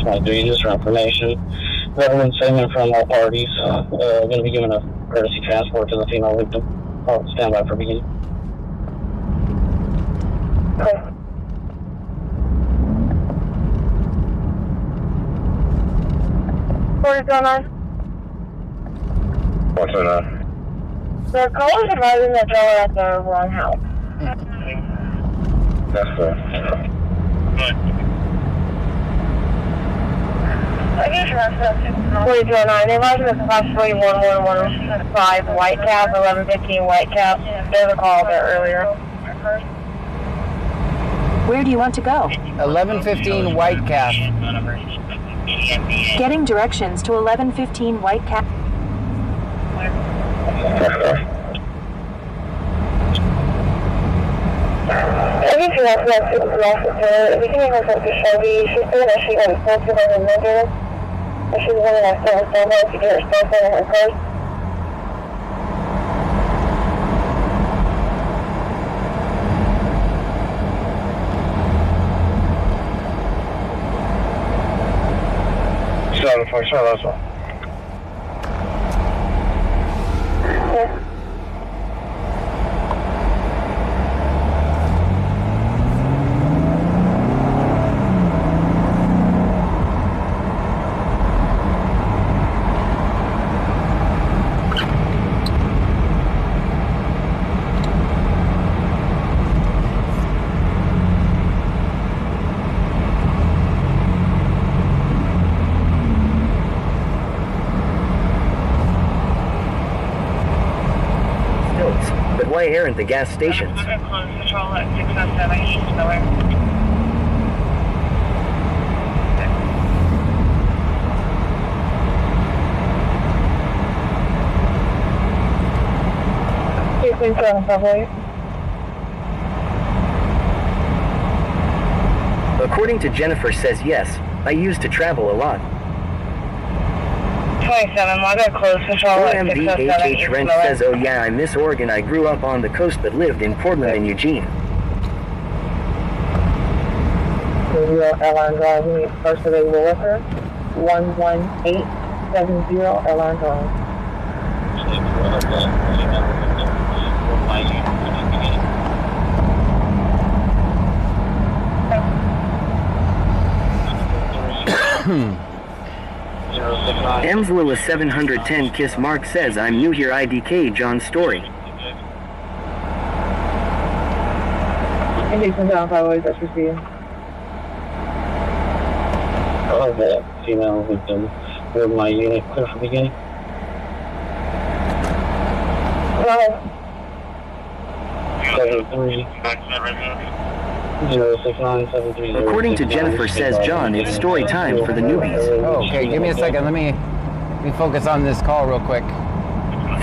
23, just for information. Government statement from all parties. Going to be given a courtesy transport to the female victim. Oh, stand by for beginning. Okay. 4009. What's it, The caller is advising that y'all are at the wrong house. That's good. I guess you're not 4209. They advising that approximately 11115 white cap, 1115 white cap. There's a call there earlier. Where do you want to go? 1115 White Calf. Getting directions to 1115 White Calf. I guess you're not 6 we can even hook up to Shelby. She's saying that she got expensive on her negative. And she's wanting us to understand her to get her cell phone in her purse. That's one. Yeah. But why aren't the gas stations? Control at 607 East Miller. According to Jennifer says yes, I used to travel a lot. 27, I got close control at 607 MVHH East Wrench Miller. says, oh yeah, I miss Oregon. I grew up on the coast but lived in Portland and Eugene. Airline Drive, we need first available worker. 11870 Airline Drive. M's Lilla 710 Kiss Mark says, I'm new here IDK John Story. Jason down 5 that's received. Oh, the female victim. With my unit clear for beginning. Hello. 73 06973. According to Jennifer says, John, it's story time for the newbies. Oh, okay, give me a second. Let me focus on this call real quick.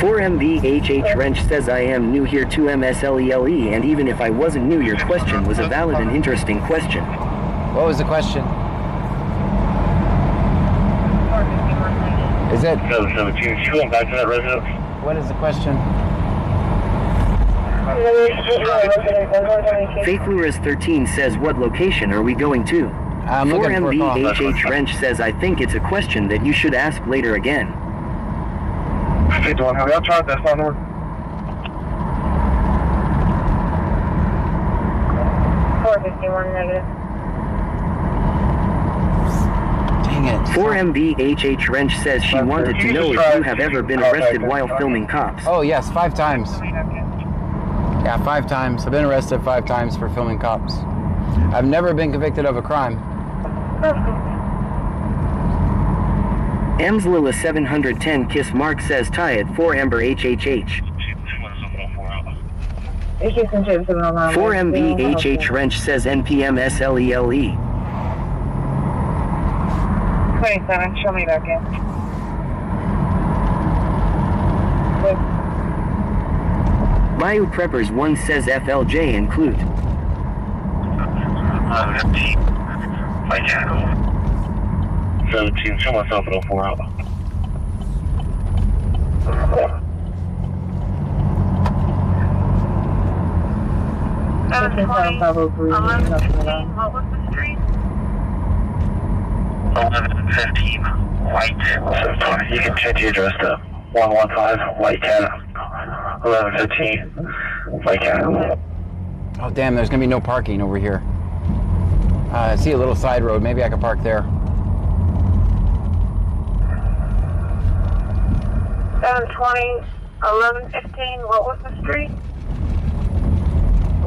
4MVHH Wrench says, I am new here 2MSLELE, and even if I wasn't new, your question was a valid and interesting question. What was the question? Is it? 717. She went back to that residence. What is the question? Faith Lures 13 says, what location are we going to? I'm looking for a call. 4MVHH Wrench says, I think it's a question that you should ask later again. Hey, Dawn, have y'all tried that phone number? negative. Dang it. 4MVHH Wrench says she wanted to know if you have ever been arrested while filming Cops. Oh, yes, 5 times. Yeah, 5 times. I've been arrested 5 times for filming Cops. I've never been convicted of a crime. M's Lilla 710 Kiss Mark says tie at 4 Amber HHH. 4MVHH Wrench says NPM SLELE. 27, show me back in. Bayou Preppers 1 says FLJ include. 17, show myself at 04 out. What was the street? 1115 White. So you can change the address to 115 White Cat. 1115 White Cat. Oh, damn, there's going to be no parking over here. I see a little side road. Maybe I could park there. 720, 1115, what was the street?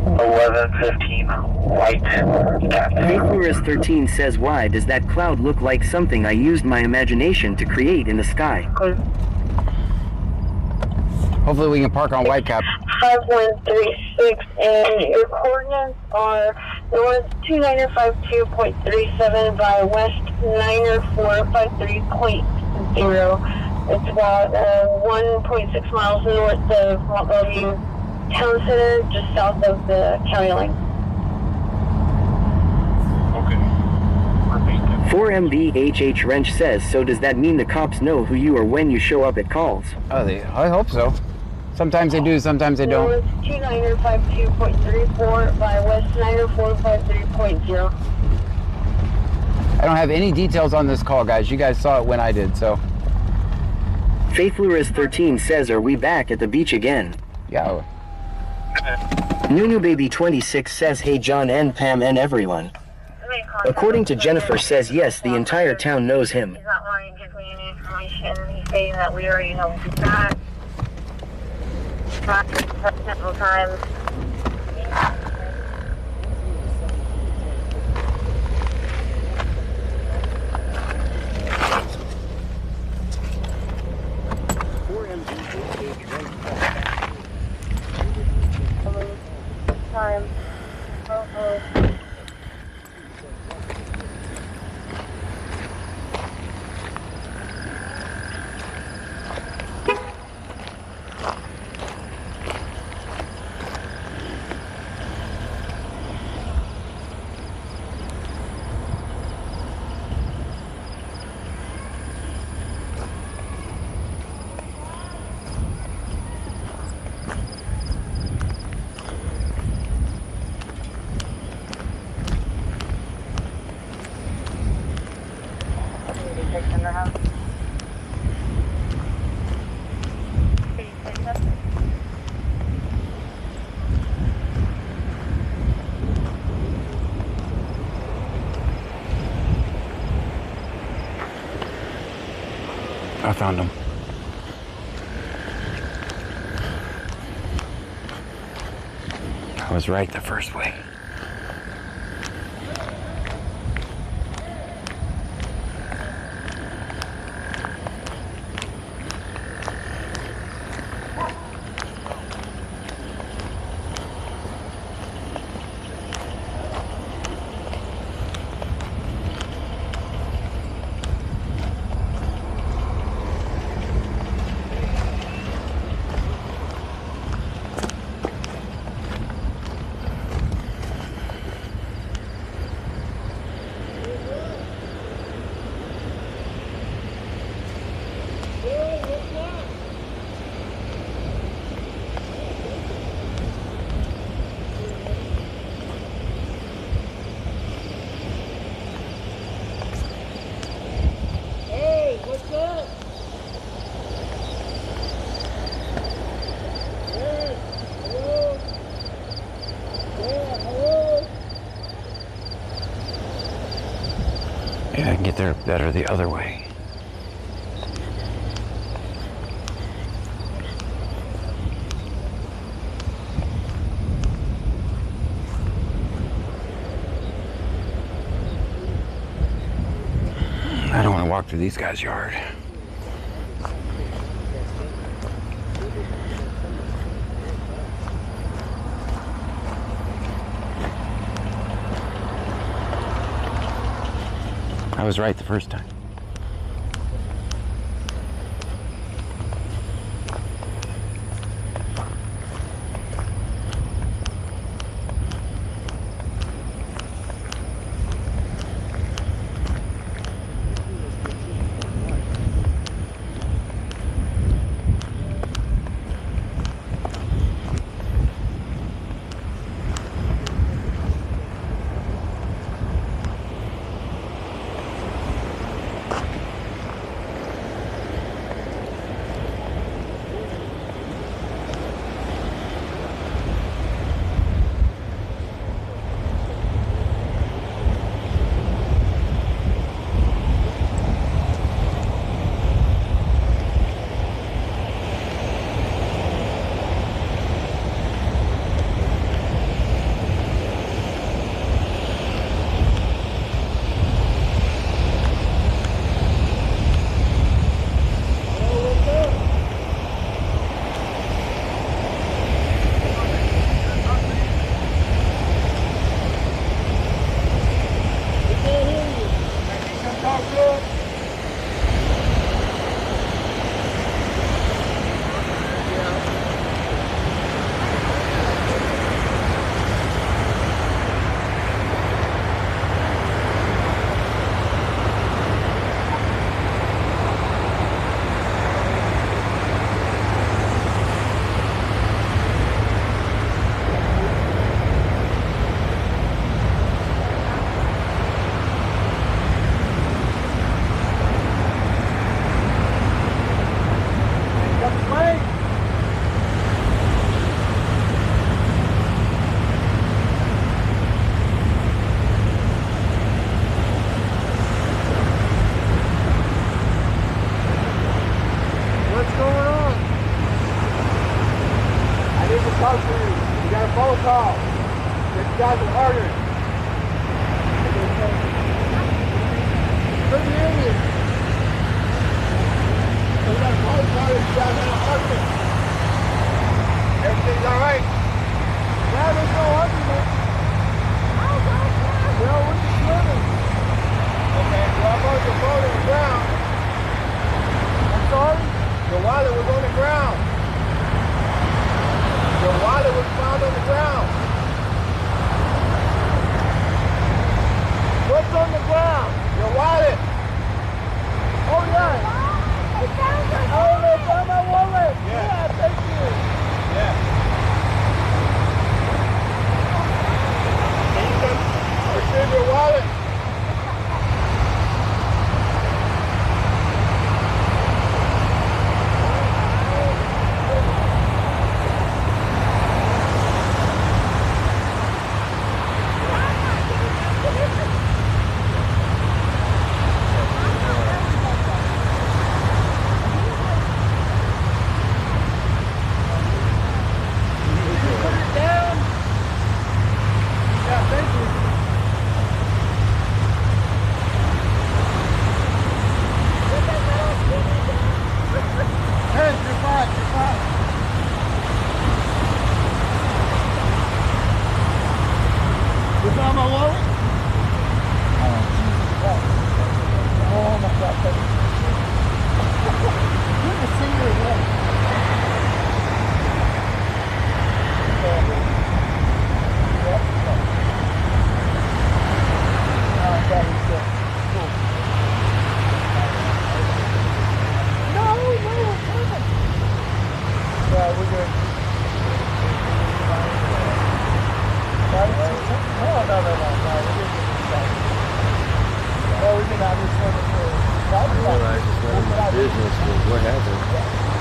1115 White Cat. Faithfulrist13 says, why does that cloud look like something I used my imagination to create in the sky? Hopefully we can park on Whitecap. 5136, and your coordinates are north 2952.37 by west 9453.0. It's about 1.6 miles north of Montgomery Town Center, just south of the county line. 4MBHH Wrench says, so does that mean the cops know who you are when you show up at calls? Oh, I hope so. Sometimes they do, sometimes they don't. North 2952.34 by west 9453.0. I don't have any details on this call, guys. You guys saw it when I did, so. Faithfulrist13 says, are we back at the beach again? Yeah. Nunu Baby 26 says, hey John and Pam and everyone. According to Jennifer says, yes, the entire town knows him. He's not wanting to give me any information. He's saying that we already know that. Several times. Time. I found him. I was right the first way. Yeah, I can get there better the other way. I don't want to walk through these guys' yard. I was right the first time.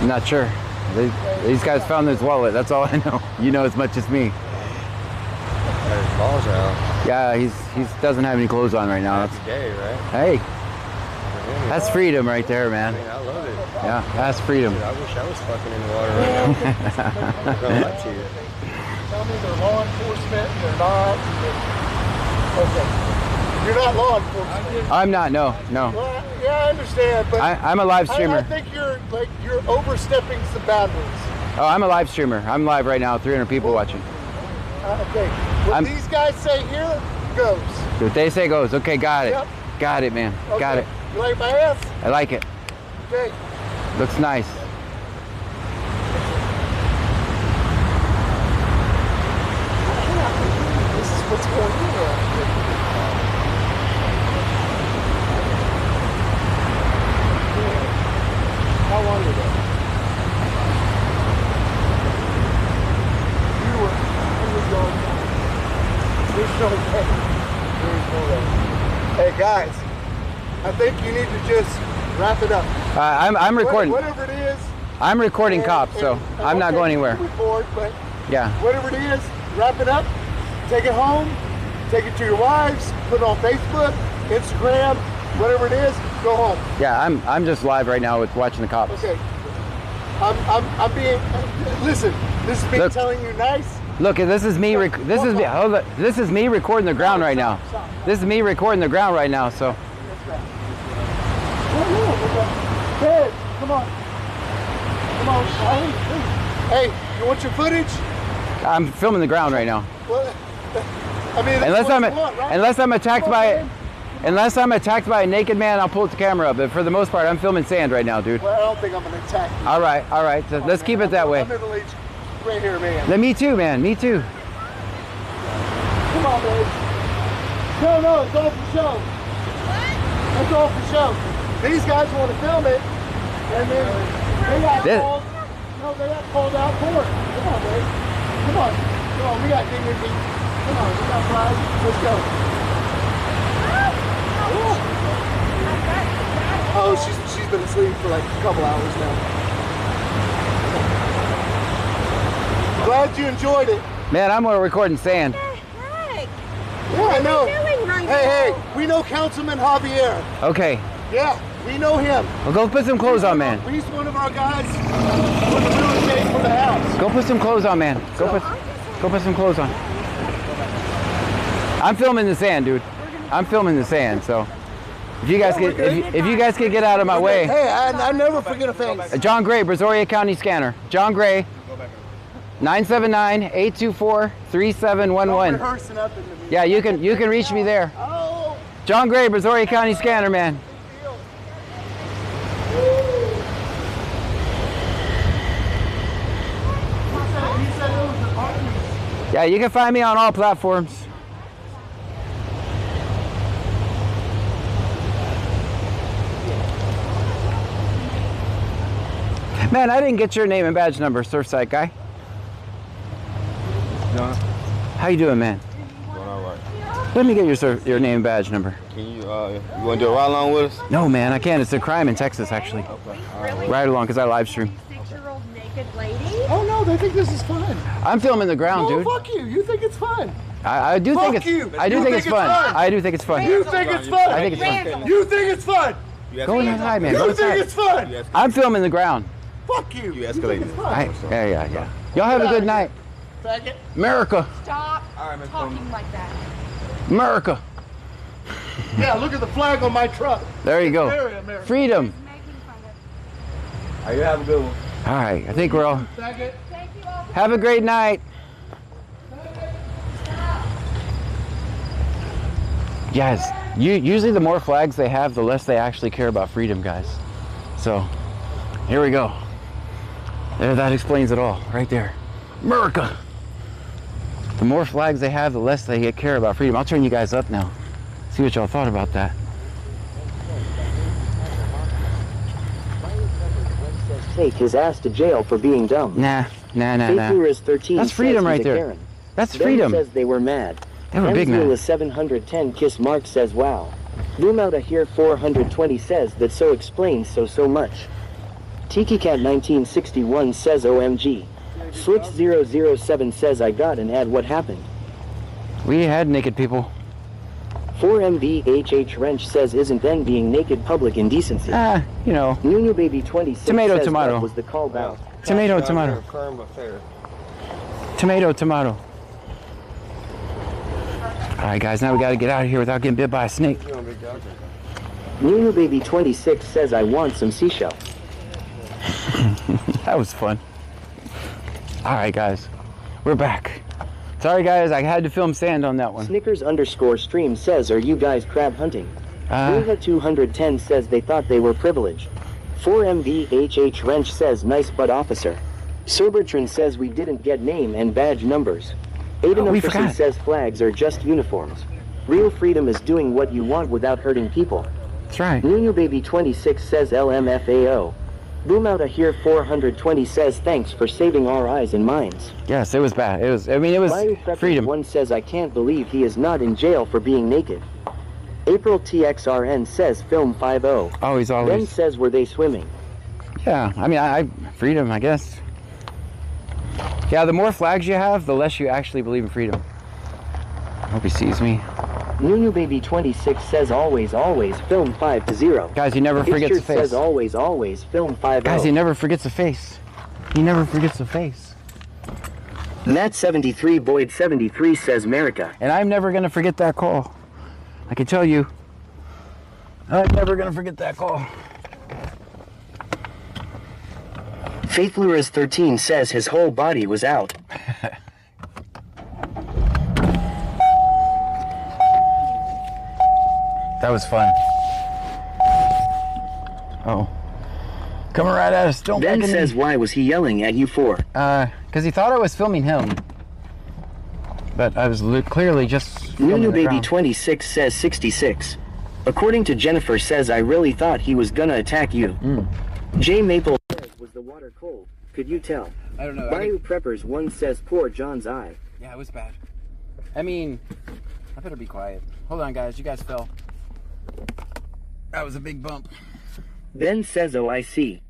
I'm not sure. These guys found his wallet. That's all I know. You know as much as me. His balls are out. Yeah, he doesn't have any clothes on right now. That's gay, right? Hey, that's freedom right there, man. I mean, I love it. Yeah, that's freedom. Dude, I wish I was fucking in the water right now. I'm gonna lie to you. Tell me they're law enforcement, they're not. Okay. You're not law enforcement. I'm not. No. Well, yeah, I understand, but I'm a live streamer. I think you're overstepping some boundaries. Oh, I'm a live streamer. I'm live right now. 300 people watching. Okay. What these guys say here goes. What they say goes. Okay, got it. Yep. Got it, man. Okay. Got it. You like my ass? I like it. Okay. Looks nice. This is what's going on. How long ago? You were 100 yards down. There's no way. There's no way. Hey guys, I think you need to just wrap it up. I'm recording. Whatever it is. I'm recording cops, so I'm not going anywhere. Record, but Yeah. whatever it is, wrap it up, take it home, take it to your wives, put it on Facebook, Instagram, whatever it is, go home. Yeah, I'm just live right now with watching the cops. Okay. I'm being. Listen, this is me Look. telling you nice. Look, this is me. This is me recording the ground right now. This is me recording the ground right now. So. Hey, come on. Come on. Hey, you want your footage? I'm filming the ground right now. Well, I mean, Unless that's I'm what you want, right? unless I'm attacked Come on, by man. unless I'm attacked by a naked man, I'll pull the camera up. But for the most part, I'm filming sand right now, dude. Well, I don't think I'm gonna attack you. All right. So Come on, let's man. keep it that way. I'm middle-aged right here, man. Me too, man. Me too. Come on, babe. No, it's all for show. What? That's all for show. These guys want to film it, and then they got called. No, they got called out for it. Come on, babe. Come on. We got dignity. Come on, we got pride. Let's go. Oh, she's been asleep for like a couple hours now. Glad you enjoyed it. Man, I'm recording sand. Yeah, I know. Hey, we know Councilman Javier. Okay. Yeah, we know him. Well, go put some clothes on, man. He's one of our guys for the real estate for the house. Go put some clothes on, man. Go put some clothes on. I'm filming the sand, dude. I'm filming the sand. So, if you guys could get out of my way. Hey, I never forget a face. John Gray, Brazoria County Scanner. John Gray. 979-824-3711. Rehearsing up in the meeting. Yeah, you can reach me there. Oh. John Gray, Brazoria County Scanner, man. Yeah, you can find me on all platforms. Man, I didn't get your name and badge number, Surfside guy. No. How you doing, man? Doing all right. Let me get your name and badge number. Can you want to do a ride along with us? No, man, I can't. It's a crime in Texas, actually. Okay. All right. Right along, because I live stream. 6-year-old naked lady? Oh no, they think this is fun. I'm filming the ground, No, dude. fuck you. You think it's fun. I do Fuck think it's. you. I do You think it's fun. I do think it's fun. You think it's fun. I think it's fun. You think it's fun. Go inside, man. Go You think inside. it's fun. I'm filming the ground. Fuck you. You escalated. think it's fun. Yeah. Y'all have a good night. Faggot. America. Stop talking like that. America. Yeah, look at the flag on my truck. There you go. Very American. Freedom. All right, you have a good one. All right. I think we're all. Faggot. Have a great night. Guys, usually the more flags they have, the less they actually care about freedom, guys. So, here we go. There, that explains it all, right there. America. The more flags they have, the less they care about freedom. I'll turn you guys up now. See what y'all thought about that. Take his ass to jail for being dumb. Nah. Faithful 13 That's freedom says right he's a there. Karen. That's Ben freedom. says they were mad. They were big Emsula man. 710 Kiss Mark says wow. Boom out of here 420 says that so explains so much. TikiCat1961 says OMG. Slicks007 says I got an ad. What happened? We had naked people. 4MVHH Wrench says isn't then being naked public indecency. You know. Nunu Baby 26 Tomato, says tomato. that was the call back. Tomato, tomato. Tomato, tomato. Alright guys, now we gotta get out of here without getting bit by a snake. Nunu Baby 26 says I want some seashell. That was fun. Alright guys, we're back. Sorry guys, I had to film sand on that one. Snickers_stream says, are you guys crab hunting? Ruha 210 says they thought they were privileged. 4MVHH Wrench says nice butt officer. Cerbertron says we didn't get name and badge numbers. Aiden Officer says flags are just uniforms. Real freedom is doing what you want without hurting people. That's right. Nunu Baby 26 says LMFAO. Boom Out here 420 says thanks for saving our eyes and minds. Yes, it was bad. It was freedom. One says I can't believe he is not in jail for being naked. April TXRN says film 50. Oh, he's always. Ben says were they swimming? Yeah, I mean, freedom, I guess. Yeah, the more flags you have, the less you actually believe in freedom. I hope he sees me. Nunu Baby 26 says always film 5-0. Guys, he never forgets a face. Says always film 5-0. Guys, he never forgets a face. He never forgets a face. Matt 73 Boyd 73 says America. And I'm never gonna forget that call. I can tell you. I'm never gonna forget that call. Faithluras 13 says his whole body was out. That was fun. Oh. Coming right at us. Don't Ben says, why was he yelling at you for? Because he thought I was filming him. But I was clearly just Nunu Baby 26 says 66. According to Jennifer says, I really thought he was gonna attack you. J Maple says, was the water cold? Could you tell? I don't know. Bayou Preppers 1 says, poor John's eye. Yeah, it was bad. I mean, I better be quiet. Hold on, guys. You guys fell. That was a big bump. Ben says, oh, I see.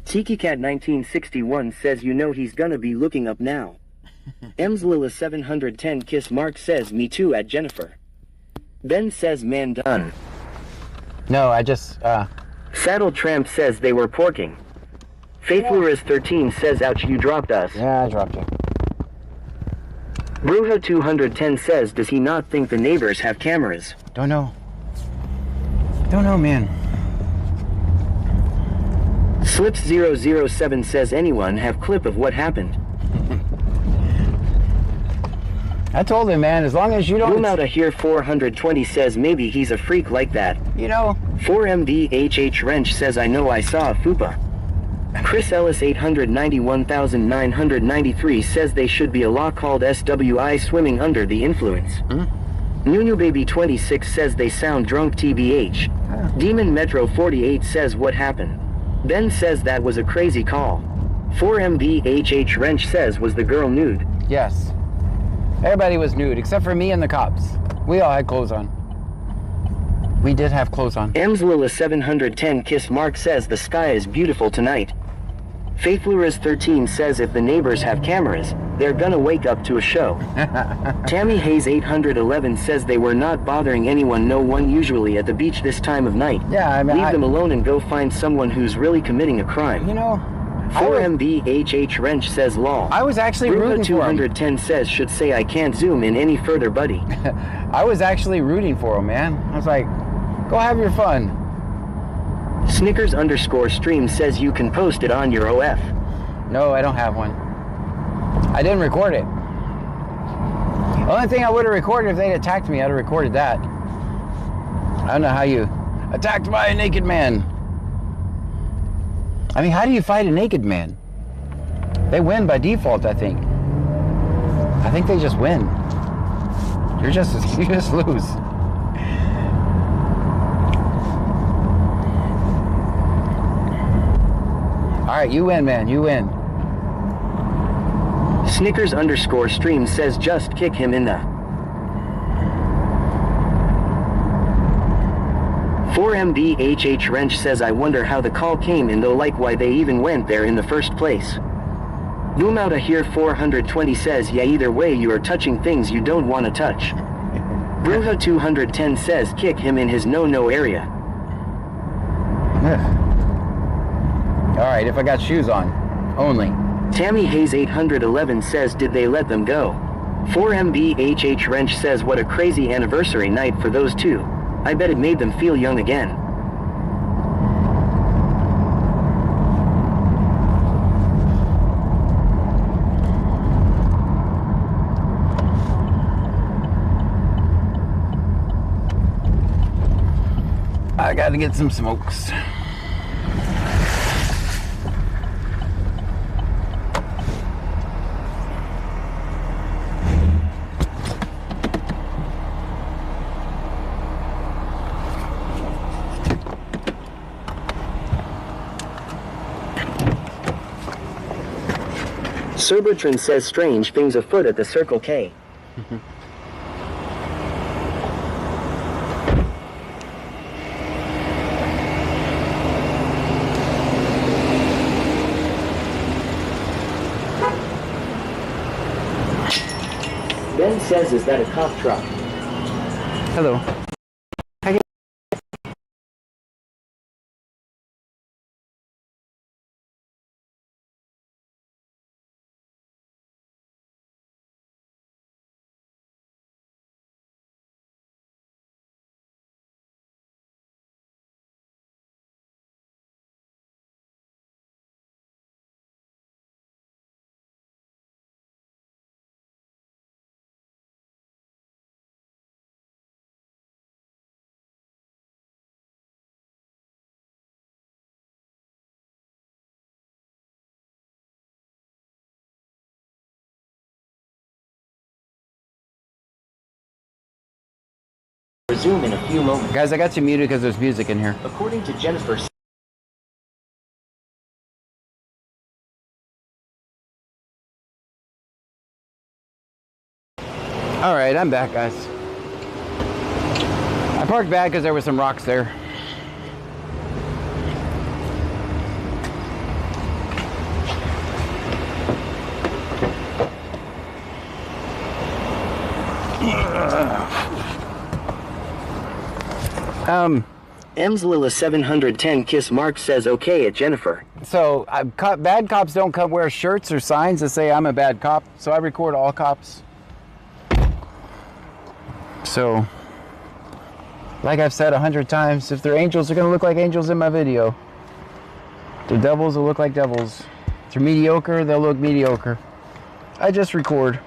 TikiCat1961 says, you know he's gonna be looking up now. Emslilla 710 Kiss Mark says, me too at Jennifer. Ben says, man done. No, I just, Saddle Tramp says they were porking. Faithluras 13 says, ouch, you dropped us. Yeah, I dropped you. Bruja 210 says, does he not think the neighbors have cameras? Don't know. Don't know, man. Slips007 says, anyone have clip of what happened? I told him, man, as long as you don't... Boom Out here 420 says, maybe he's a freak like that. You know... 4MVHH Wrench says, I know I saw a fupa. Chris Ellis 891,993 says they should be a law called SWI swimming under the influence. Nunu Baby 26 says they sound drunk TBH. Demon Metro 48 says what happened. Ben says that was a crazy call. 4MVHH Wrench says was the girl nude. Yes. Everybody was nude except for me and the cops. We all had clothes on. We did have clothes on. Emslilla 710 Kiss Mark says the sky is beautiful tonight. Faithluras 13 says if the neighbors have cameras, they're gonna wake up to a show. Tammy Hayes 811 says they were not bothering anyone, no one usually at the beach this time of night. Yeah, I mean, leave them alone and go find someone who's really committing a crime. You know, 4MVHH Wrench says lol. I was actually rooting for him. 210 says should say I can't zoom in any further, buddy. I was actually rooting for him, man. I was like, go have your fun. Snickers_stream says you can post it on your OF. No, I don't have one. I didn't record it. The only thing I would have recorded if they'd attacked me, I'd have recorded that. I don't know how you attacked by a naked man. I mean, how do you fight a naked man? They win by default, I think. I think they just win. You just lose. All right, you win, man. You win. Snickers_stream says just kick him in the... 4MBHH Wrench says I wonder how the call came in though, like why they even went there in the first place. Boom Outta Here 420 says yeah, either way you are touching things you don't want to touch. Bruja 210 says kick him in his no-no area. Alright, if I got shoes on. Only. Tammy Hayes 811 says did they let them go? 4MBHH Wrench says what a crazy anniversary night for those two. I bet it made them feel young again. I gotta get some smokes. Cerbertron says strange things afoot at the Circle K. Ben says, is that a cop truck? Hello. Resume in a few moments. Guys, I got you muted because there's music in here. According to Jennifer. Alright, I'm back, guys. I parked back because there were some rocks there. Emslilla 710 Kiss Mark says okay at Jennifer. So, bad cops don't wear shirts or signs that say I'm a bad cop, so I record all cops. So, like I've said 100 times, if they're angels, they're going to look like angels in my video. If they're devils, they'll look like devils. If they're mediocre, they'll look mediocre. I just record.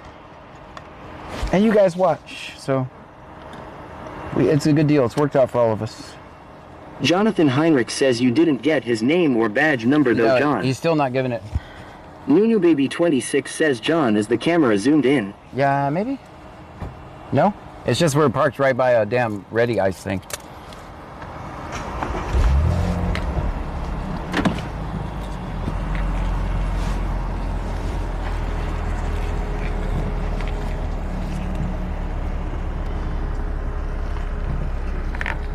And you guys watch, so it's a good deal. It's worked out for all of us. Jonathan Heinrich says you didn't get his name or badge number though, No, John. he's still not giving it. Nunu Baby 26 says John, is the camera zoomed in? Yeah, maybe? No? It's just we're parked right by a damn ready ice thing.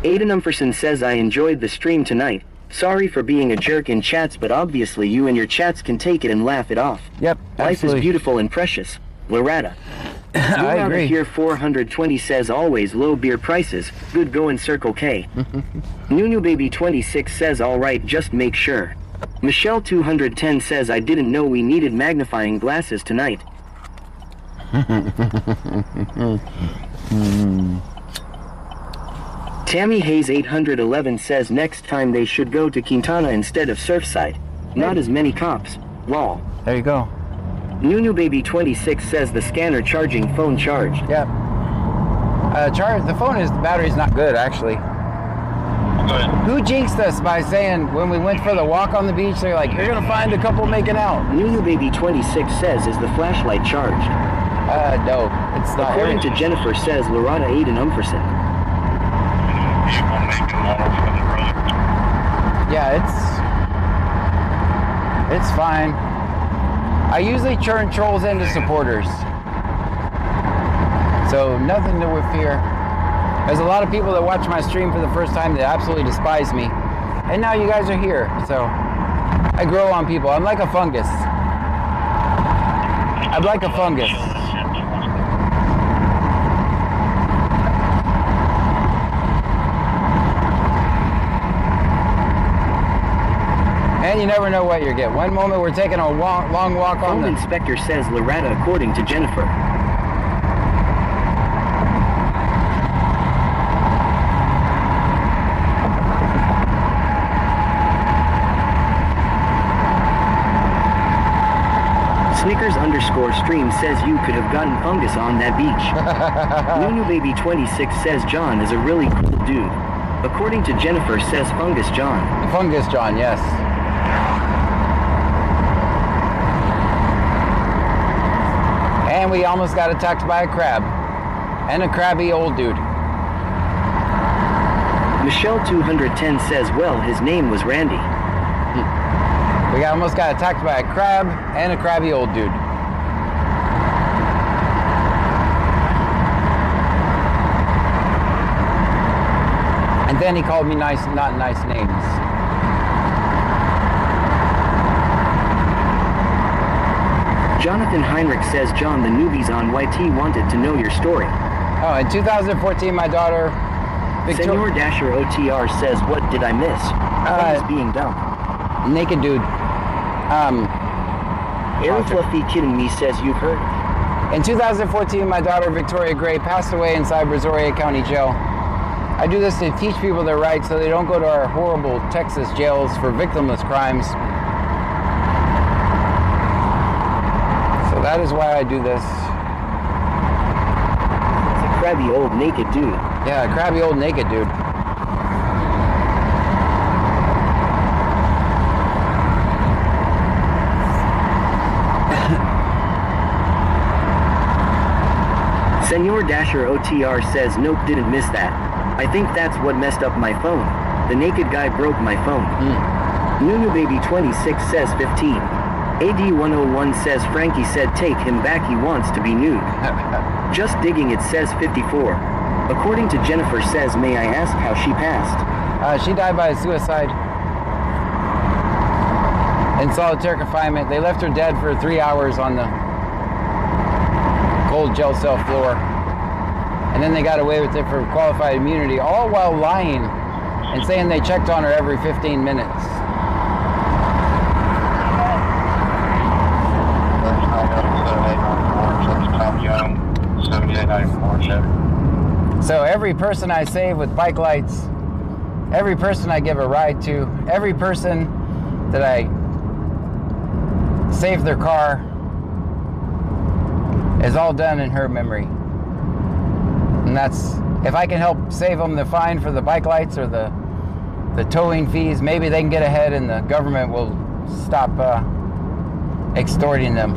Aiden Umferson says I enjoyed the stream tonight. Sorry for being a jerk in chats, but obviously you and your chats can take it and laugh it off. Yep, Life absolutely. is beautiful and precious. Loretta. I agree. Here 420 says always low beer prices. Good going Circle K. Nunu Baby 26 says alright, just make sure. Michelle 210 says I didn't know we needed magnifying glasses tonight. Tammy Hayes 811 says next time they should go to Quintana instead of Surfside. Not as many cops. Lol. There you go. Nunu Baby 26 says the scanner charging phone charged. Yep. The phone the battery's not good, actually. Good. Who jinxed us by saying when we went for the walk on the beach, they're like, you're gonna find a couple making out? Nunu Baby 26 says is the flashlight charged. No, it's not. According to Jennifer says Loretta Aiden Umferson. Yeah, it's fine. I usually turn trolls into supporters. So nothing to fear. There's a lot of people that watch my stream for the first time that absolutely despise me. And now you guys are here. So I grow on people. I'm like a fungus. I'm like a fungus. And you never know what you get. One moment we're taking a long walk on Home the... inspector says Loretta according to Jennifer. Snickers_stream says you could have gotten fungus on that beach. Nunu Baby 26 says John is a really cool dude. According to Jennifer says Fungus John. Fungus John, yes. And we almost got attacked by a crab. And a crabby old dude. Michelle 210 says, well, his name was Randy. We almost got attacked by a crab and a crabby old dude. And then he called me not nice names. Jonathan Heinrich says, John, the newbies on YT wanted to know your story. Oh, in 2014, my daughter... Senor Dasher OTR says, what did I miss? What is being done? Naked dude. Aaron Fluffy Kidding Me says you've heard. In 2014, my daughter Victoria Gray passed away inside Brazoria County Jail. I do this to teach people their rights so they don't go to our horrible Texas jails for victimless crimes. So that is why I do this. It's a crabby old naked dude. Yeah, a crabby old naked dude. Senor Dasher OTR says, nope, didn't miss that. I think that's what messed up my phone. The naked guy broke my phone. Nunu Baby 26 says 15. AD 101 says Frankie said take him back, he wants to be nude. Just digging it says 54. According to Jennifer says, may I ask how she passed? She died by suicide. In solitary confinement. They left her dead for 3 hours on the cold jail cell floor. And then they got away with it for qualified immunity, all while lying and saying they checked on her every 15 minutes. So every person I save with bike lights, every person I give a ride to, every person that I save their car is all done in her memory. And that's, if I can help save them the fine for the bike lights or the towing fees, maybe they can get ahead and the government will stop extorting them.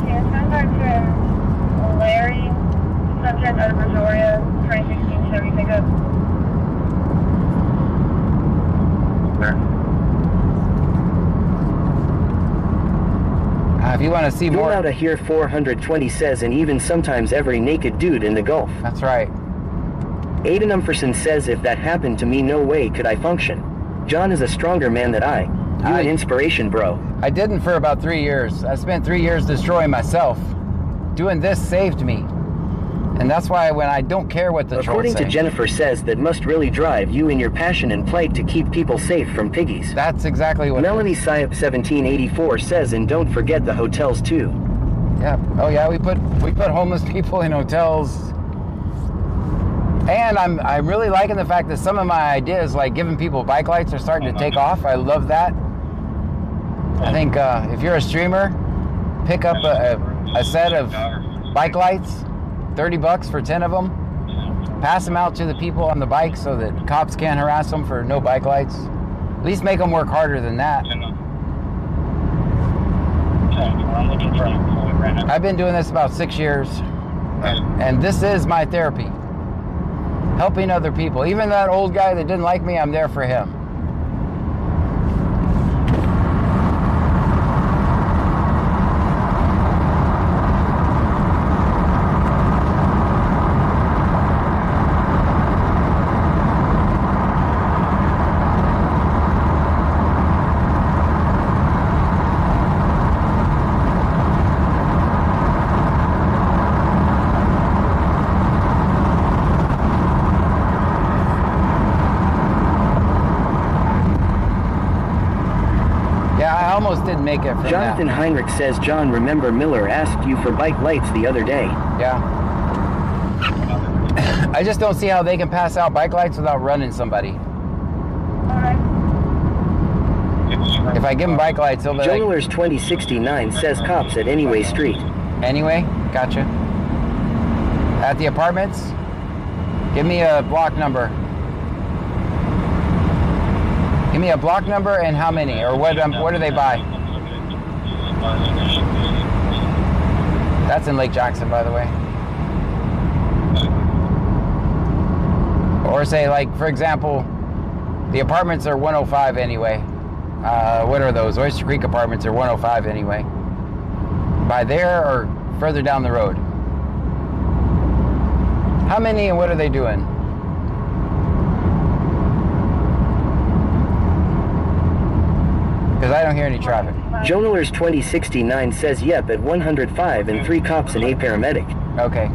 Yeah, back to Larry, subject out of Brazoria, 2016 Chevy pickup. If you want to see You're more... allowed to hear 420 says, and even sometimes every naked dude in the Gulf. That's right. Aiden Umferson says, if that happened to me, no way could I function. John is a stronger man than I. You an inspiration, bro. I didn't for about 3 years. I spent 3 years destroying myself. Doing this saved me. And that's why when I don't care what the trolls say. According to Jennifer says, that must really drive you in your passion and plight to keep people safe from piggies. That's exactly what Melanie Syop 1784 says, and don't forget the hotels too. Yeah. Oh yeah, we put homeless people in hotels. And I'm really liking the fact that some of my ideas, like giving people bike lights, are starting to take off. I love that. I think if you're a streamer, pick up a set of bike lights, $30 for 10 of them. Pass them out to the people on the bike so that cops can't harass them for no bike lights. At least make them work harder than that. I've been doing this about 6 years, and this is my therapy. Helping other people. Even that old guy that didn't like me, I'm there for him. didn't make it from Jonathan that. Heinrich says, John, remember Miller asked you for bike lights the other day. Yeah. I just don't see how they can pass out bike lights without running somebody. If I give them bike lights, they'll be like... Jonalers 2069 says cops at Anyway Street. Anyway, gotcha. At the apartments, give me a block number. Give me a block number and how many, or what do they buy? That's in Lake Jackson, by the way. Or say, like, for example, the apartments are 105 anyway. What are those? Oyster Creek apartments are 105 anyway. By there or further down the road? How many and what are they doing? Because I don't hear any traffic. Jonalers 2069 says yep at 105 and 3 cops and a paramedic. Okay.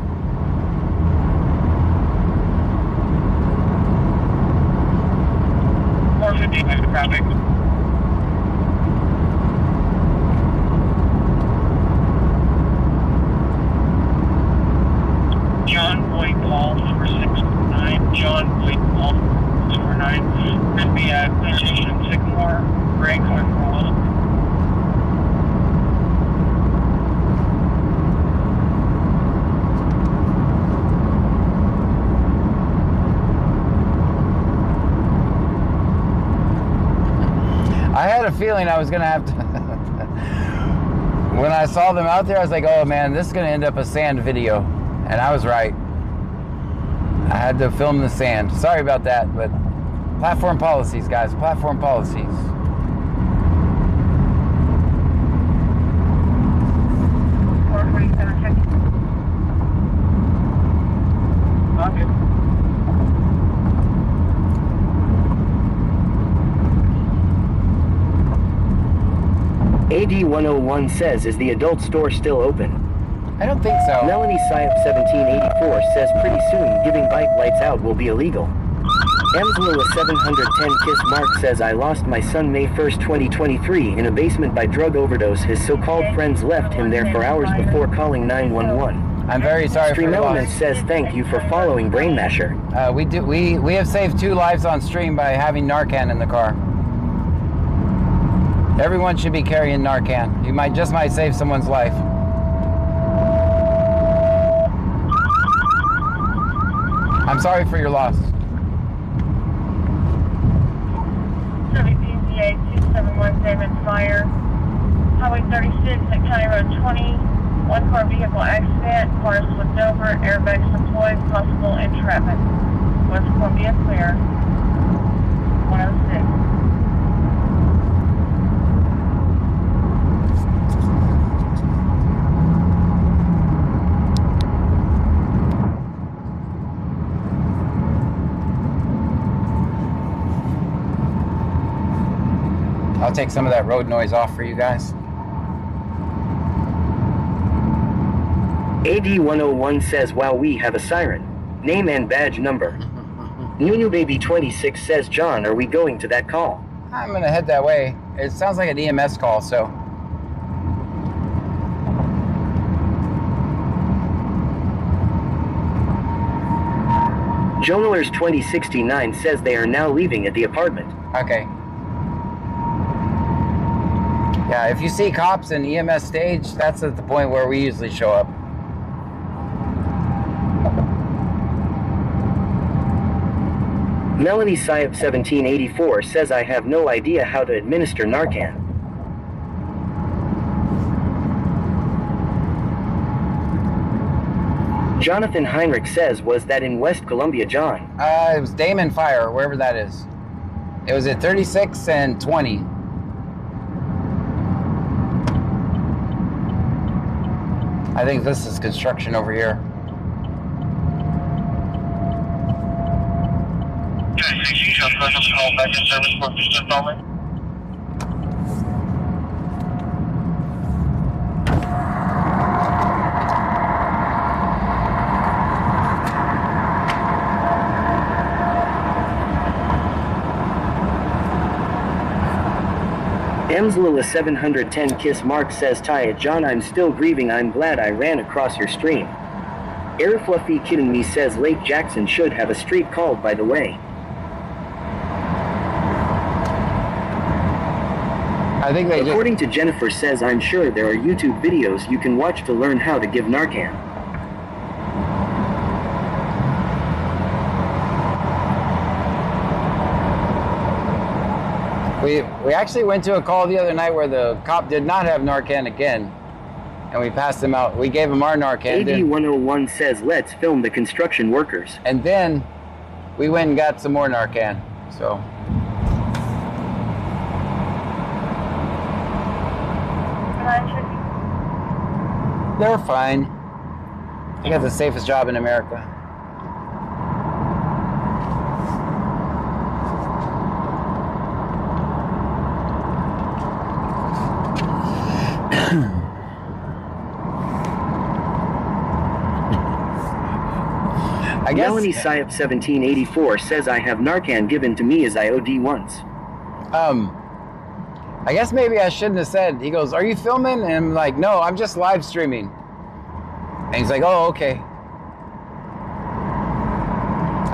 Traffic. John Boyd Paul 469. John Boyd Paul 449. Could be at Station Sycamore. Break on for a little. I had a feeling I was going to have to... When I saw them out there, I was like, oh man, this is going to end up a sand video. And I was right. I had to film the sand. Sorry about that, but platform policies, guys. Platform policies. AD 101 says, is the adult store still open? I don't think so. Melanie Syop 1784 says pretty soon giving bike lights out will be illegal. Emslua 710 Kiss Mark says, I lost my son May 1st, 2023 in a basement by drug overdose. His so-called friends left him there for hours before calling 911. I'm very sorry for Stream your Element loss. says thank you for following Brain Masher. We have saved 2 lives on stream by having Narcan in the car. Everyone should be carrying Narcan. You might save someone's life. I'm sorry for your loss. WPCA 271 David Fire. Highway 36 at County Road 20. 1-car vehicle accident. Cars flipped over. Airbags deployed. Possible entrapment. West Columbia clear. 106. I'll take some of that road noise off for you guys. AD 101 says, wow, we have a siren. Name and badge number. Nunu Baby 26 says, John, are we going to that call? I'm gonna head that way. It sounds like an EMS call, so. Jonalers 2069 says they are now leaving at the apartment. Okay. Yeah, if you see cops in EMS stage, that's at the point where we usually show up. Melanie Syop 1784 says, I have no idea how to administer Narcan. Jonathan Heinrich says, was that in West Columbia, John? It was Damon Fire, wherever that is. It was at 36 and 20. I think this is construction over here. Back in service for just a moment. Emslila 710 Kiss Mark says, Ty John, I'm still grieving. I'm glad I ran across your stream. Air Fluffy Kidding Me says Lake Jackson should have a street called by the way. I think they According to Jennifer says, I'm sure there are YouTube videos you can watch to learn how to give Narcan. We actually went to a call the other night where the cop did not have Narcan again, and we passed him out. We gave him our Narcan. AD101 says, let's film the construction workers. And then we went and got some more Narcan. So they're fine. I got the safest job in America. I guess Melanie Syop 1784 says, I have Narcan given to me as I OD once. I guess maybe I shouldn't have said. He goes, are you filming? And I'm like, no, I'm just live streaming. And he's like, oh, okay.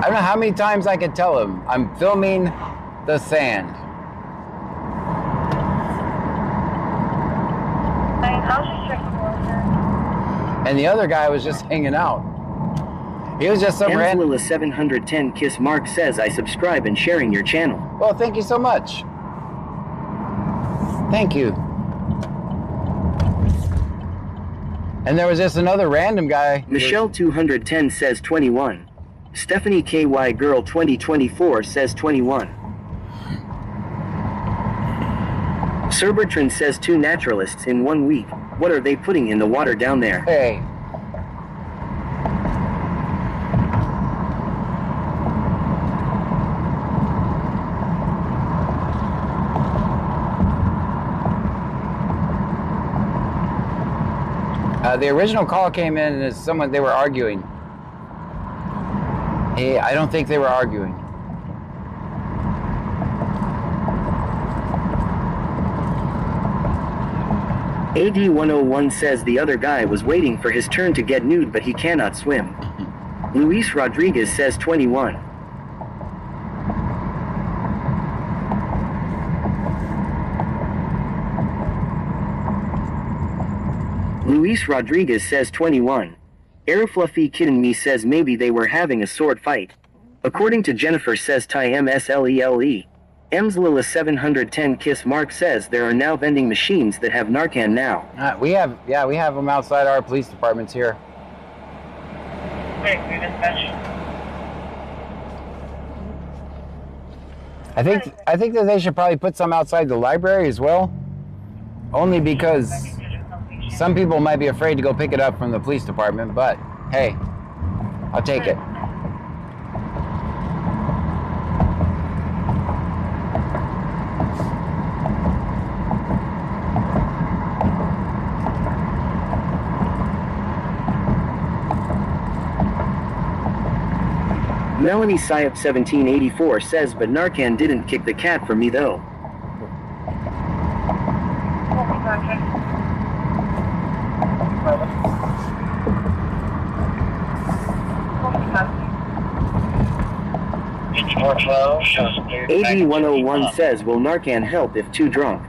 I don't know how many times I could tell him I'm filming the sand. I was just checking water. And the other guy was just hanging out. He was just some random. Emslila 710 Kiss Mark says, I subscribe and sharing your channel. Well, thank you so much. Thank you. And there was just another random guy. Michelle 210 says 21. Stephanie KY Girl 2024 says 21. Sir Bertrand says 2 naturalists in 1 week. What are they putting in the water down there? Hey. The original call came in as someone, they were arguing. Hey, I don't think they were arguing. AD101 says the other guy was waiting for his turn to get nude but he cannot swim. Luis Rodriguez says 21. Luis Rodriguez says 21. Airfluffy Kidding Me says maybe they were having a sword fight. According to Jennifer says Ty MSLELE. Emslila 710 Kiss Mark says there are now vending machines that have Narcan now. We have them outside our police departments here. I think that they should probably put some outside the library as well. Only because some people might be afraid to go pick it up from the police department, but hey, I'll take it. Melanie Syop 1784 says, but Narcan didn't kick the cat for me though. AD101 says, will Narcan help if too drunk?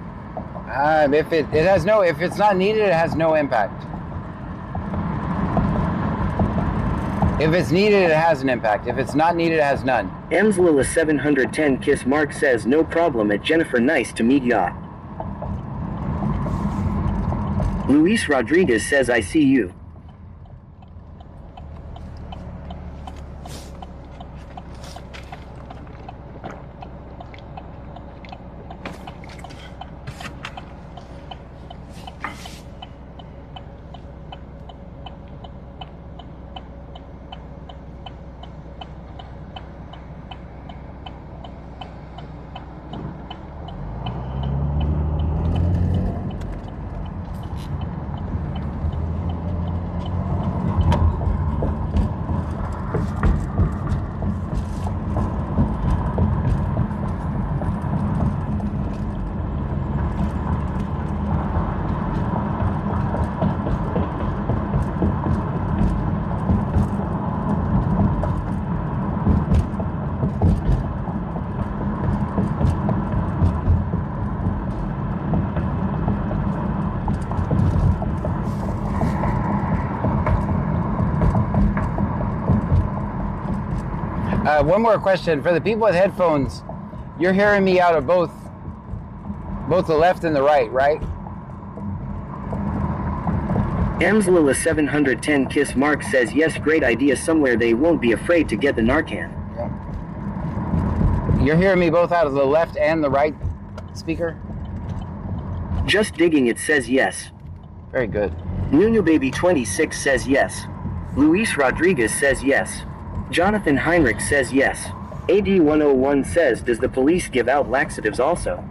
If it's not needed, it has no impact. If it's needed, it has an impact. If it's not needed, it has none. Emslila 710 Kiss Mark says, no problem at Jennifer, nice to meet ya. Luis Rodriguez says, I see you. One more question for the people with headphones. You're hearing me out of both the left and the right, right? Emslila 710 Kiss Mark says yes, great idea, somewhere they won't be afraid to get the Narcan. You're hearing me both out of the left and the right speaker? Just digging, it says yes. Very good. Nunu Baby 26 says yes. Luis Rodriguez says yes. Jonathan Heinrich says yes. AD 101 says, does the police give out laxatives also?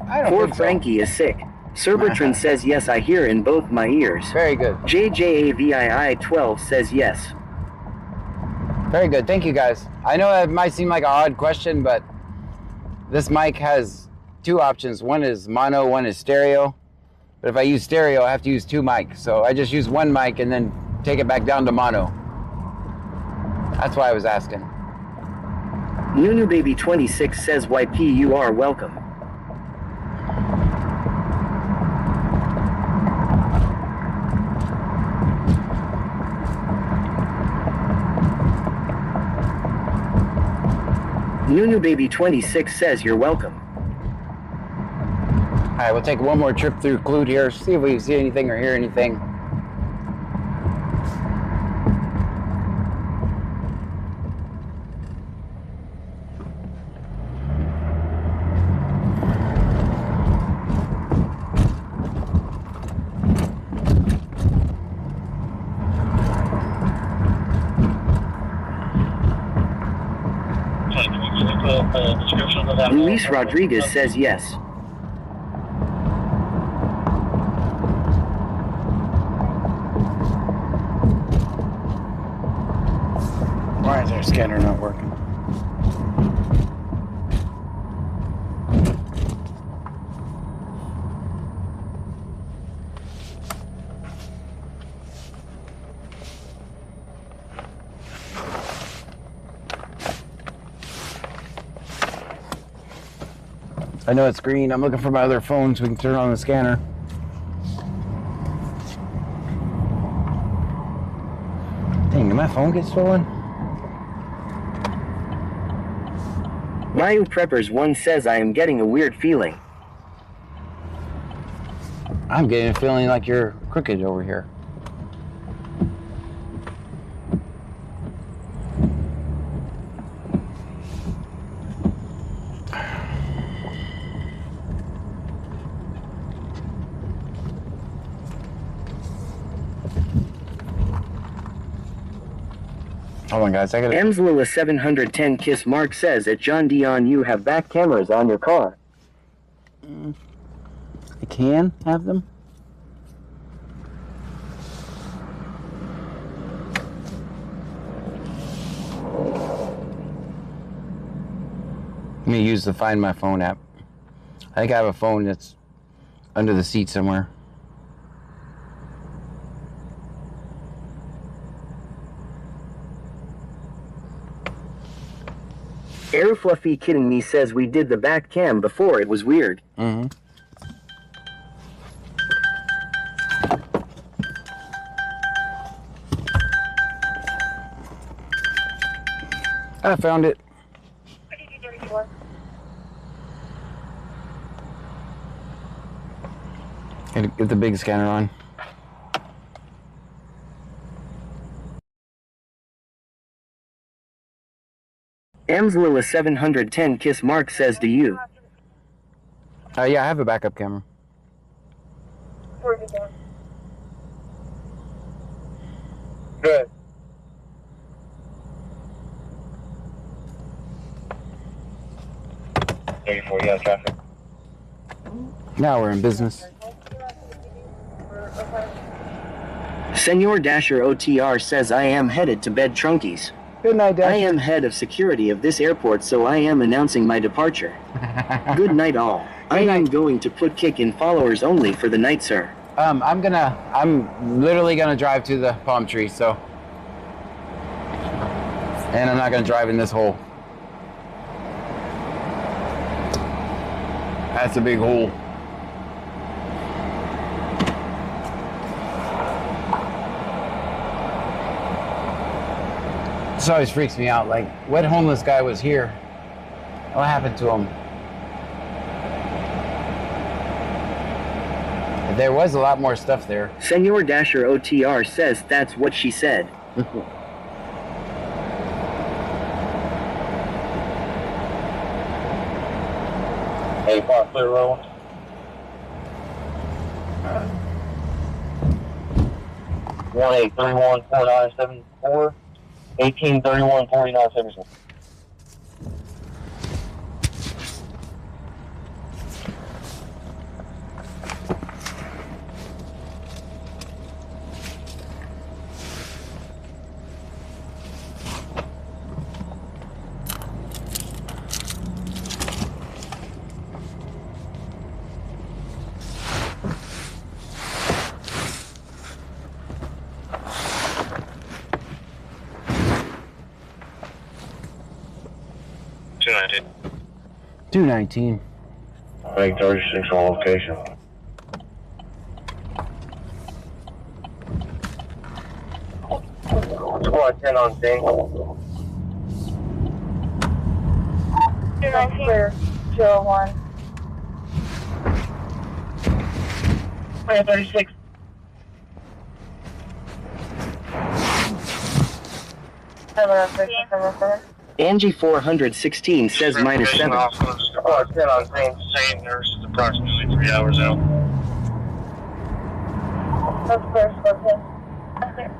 I don't Poor think so. Frankie is sick. Sir Bertrand says yes, I hear in both my ears. Very good. JJAVII 12 says yes. Very good. Thank you, guys. I know that might seem like an odd question, but this mic has two options. One is mono, one is stereo. But if I use stereo, I have to use two mics. So I just use one mic and then take it back down to mono. That's why I was asking. Nunu Baby 26 says YP, you are welcome. Nunu Baby 26 says you're welcome. All right, we'll take one more trip through Clute here, see if we see anything or hear anything. Luis Rodriguez says yes. Why is our scanner not working? I know it's green. I'm looking for my other phone so we can turn on the scanner. Dang, did my phone get stolen? Mayu Preppers 1 says I am getting a weird feeling. I'm getting a feeling like you're crooked over here. Hold on, guys. I gotta. Emslila 710 Kiss Mark says at John Dion you have back cameras on your car. I can have them. Let me use the Find My Phone app. I think I have a phone that's under the seat somewhere. Air Fluffy Kidding Me says we did the back cam before, it was weird. Mm-hmm. I found it. Get the big scanner on. Emslila 710 Kiss Mark says to you. Yeah, I have a backup camera. Good. You have traffic. Now we're in business. Senor Dasher OTR says I am headed to bed, Trunkies. Good night, Dad. I am head of security of this airport, so I am announcing my departure. Good night, all. I am going to put kick in followers only for the night, sir. I'm literally gonna drive to the palm tree, so. And I'm not gonna drive in this hole. That's a big hole. This always freaks me out. Like, what homeless guy was here? What happened to him? There was a lot more stuff there. Senor Dasher OTR says that's what she said. 85 clear road. One 831 4974, 1831 4974. $219. I think 36 on location. Squad 10 on scene. 219. Clear. 201. 36. Angie 416 says -7. Squad 10 on scene. Same nurse is approximately 3 hours out. That's clear, squad 10.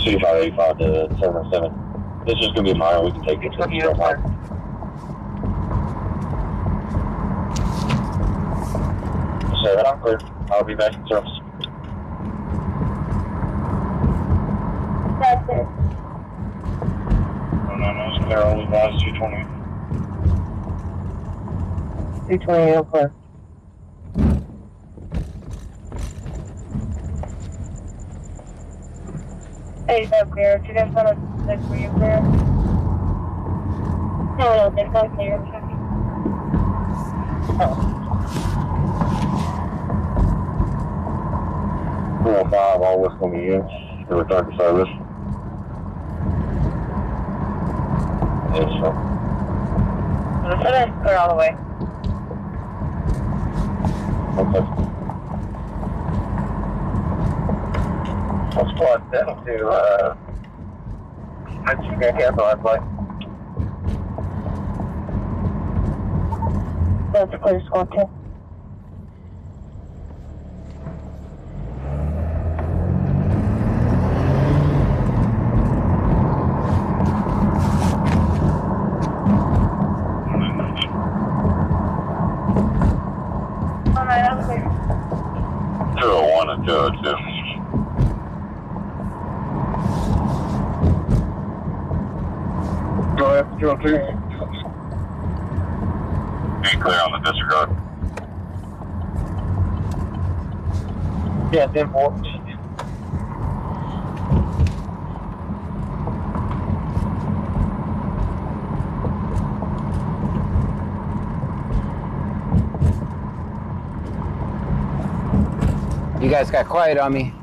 C585 to 77. This is going to be mine. We can take it to the airport. So I'm clear. I'll be back in service. That's it. No, it's clear. I'll advise 220. 220, all clear. Hey, so clear. Do you guys want to look for you clear? No, they're not clear. Oh. 405, all west on the units. To return to service. Yes, sir. That's clear all the way. Okay. I'll squad 10 to, I think I can't know, I'd like. That's clear, squad 10. Alright, I'm clear. 201 and 202. Go ahead, 202. Be clear on the disregard. Yeah, 10-4. You guys got quiet on me.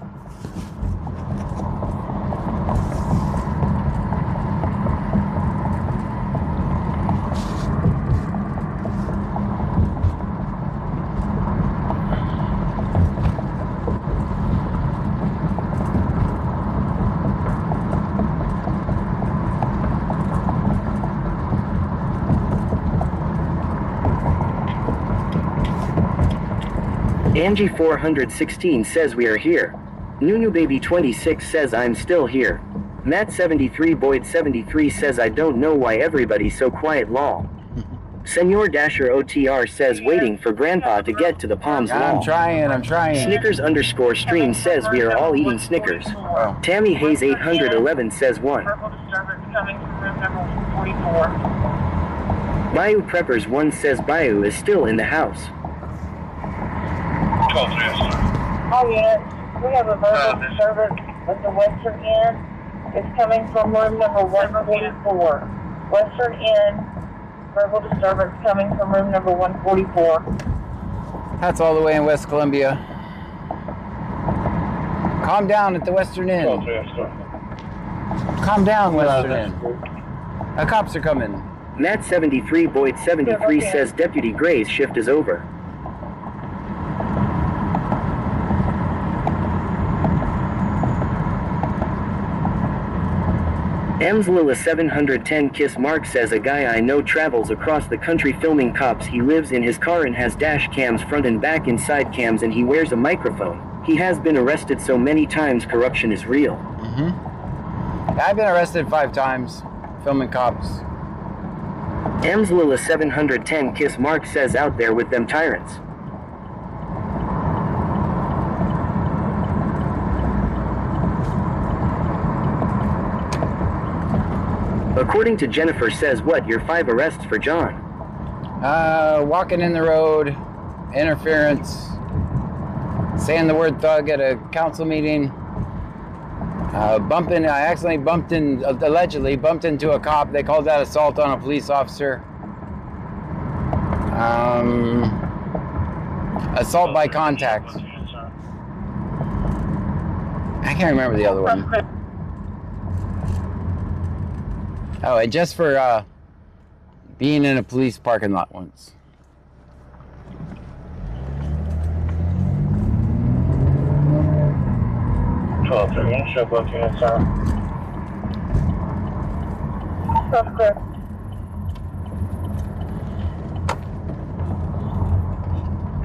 Angie 416 says we are here. Nunu Baby 26 says I'm still here. Matt 73 Boyd 73 says I don't know why everybody's so quiet lol. Senor Dasher OTR says waiting for Grandpa to get to the Palms lol. I'm trying. Snickers _stream says we are all eating Snickers. Oh. Tammy Hayes 811 says 1. Purple disturbance coming from room number 44. Bayou Preppers 1 says Bayou is still in the house. All units, we have a verbal disturbance at the western end. It's coming from room number 144. Western end, verbal disturbance coming from room number 144. That's all the way in West Columbia. Calm down at the Western Inn. Calm down, Western Inn. The cops are coming. Matt 73 Boyd 73 says Deputy Gray's shift is over. M's Lila 710 Kiss Mark says a guy I know travels across the country filming cops. He lives in his car and has dash cams front and back and side cams, and he wears a microphone. He has been arrested so many times, corruption is real. I've been arrested 5 times filming cops. M's Lila 710 Kiss Mark says out there with them tyrants. According to Jennifer says what, your 5 arrests for John? Walking in the road, interference, saying the word thug at a council meeting, I accidentally allegedly bumped into a cop. They called that assault on a police officer. Assault by contact. I can't remember the other one. Oh, and just for being in a police parking lot once.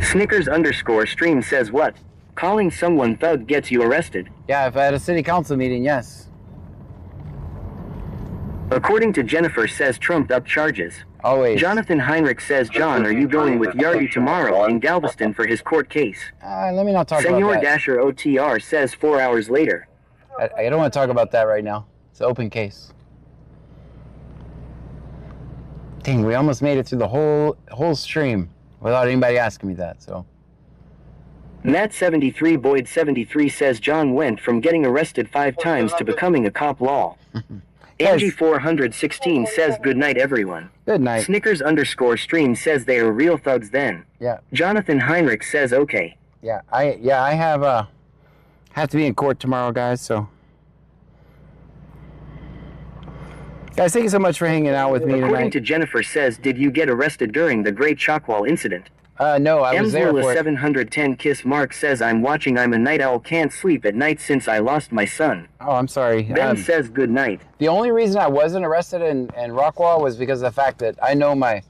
Snickers _ stream says what? Calling someone thug gets you arrested. Yeah, if I had a city council meeting, yes. According to Jennifer says trumped up charges. Always. Jonathan Heinrich says, John, are you going with Yardy tomorrow in Galveston for his court case? Let me not talk Senor about that. Dasher OTR says 4 hours later. I don't want to talk about that right now. It's an open case. Dang, we almost made it through the whole stream without anybody asking me that, so. Matt 73 Boyd 73 says John went from getting arrested 5 times to becoming a cop law. Angie 416 says good night everyone. Good night. Snickers _ stream says they are real thugs then. Yeah. Jonathan Heinrich says okay. Yeah, I have to be in court tomorrow, guys, so. Guys, thank you so much for hanging out with me tonight. According to Jennifer says, did you get arrested during the Great Chockwall incident? No, I was there for it. 710 Kiss Mark says I'm watching. I'm a night owl, can't sleep at night since I lost my son. Oh, I'm sorry. Ben says good night. The only reason I wasn't arrested in Rockwall was because of the fact that I know my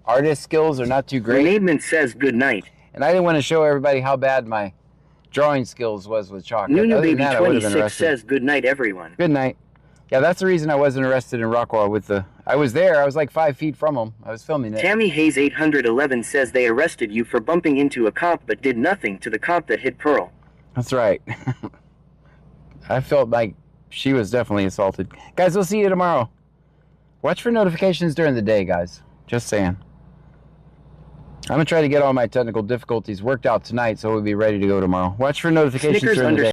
artist skills are not too great. Renadement says good night. And I didn't want to show everybody how bad my drawing skills was with chalk. Nunu Baby 26 says good night everyone. Good night. Yeah, that's the reason I wasn't arrested in Rockwall I was there. I was like 5 feet from him. I was filming it. Tammy Hayes 811 says they arrested you for bumping into a cop but did nothing to the cop that hit Pearl. That's right. I felt like she was definitely assaulted. Guys, we'll see you tomorrow. Watch for notifications during the day, guys. Just saying. I'm going to try to get all my technical difficulties worked out tonight so we'll be ready to go tomorrow. Watch for notifications during the day.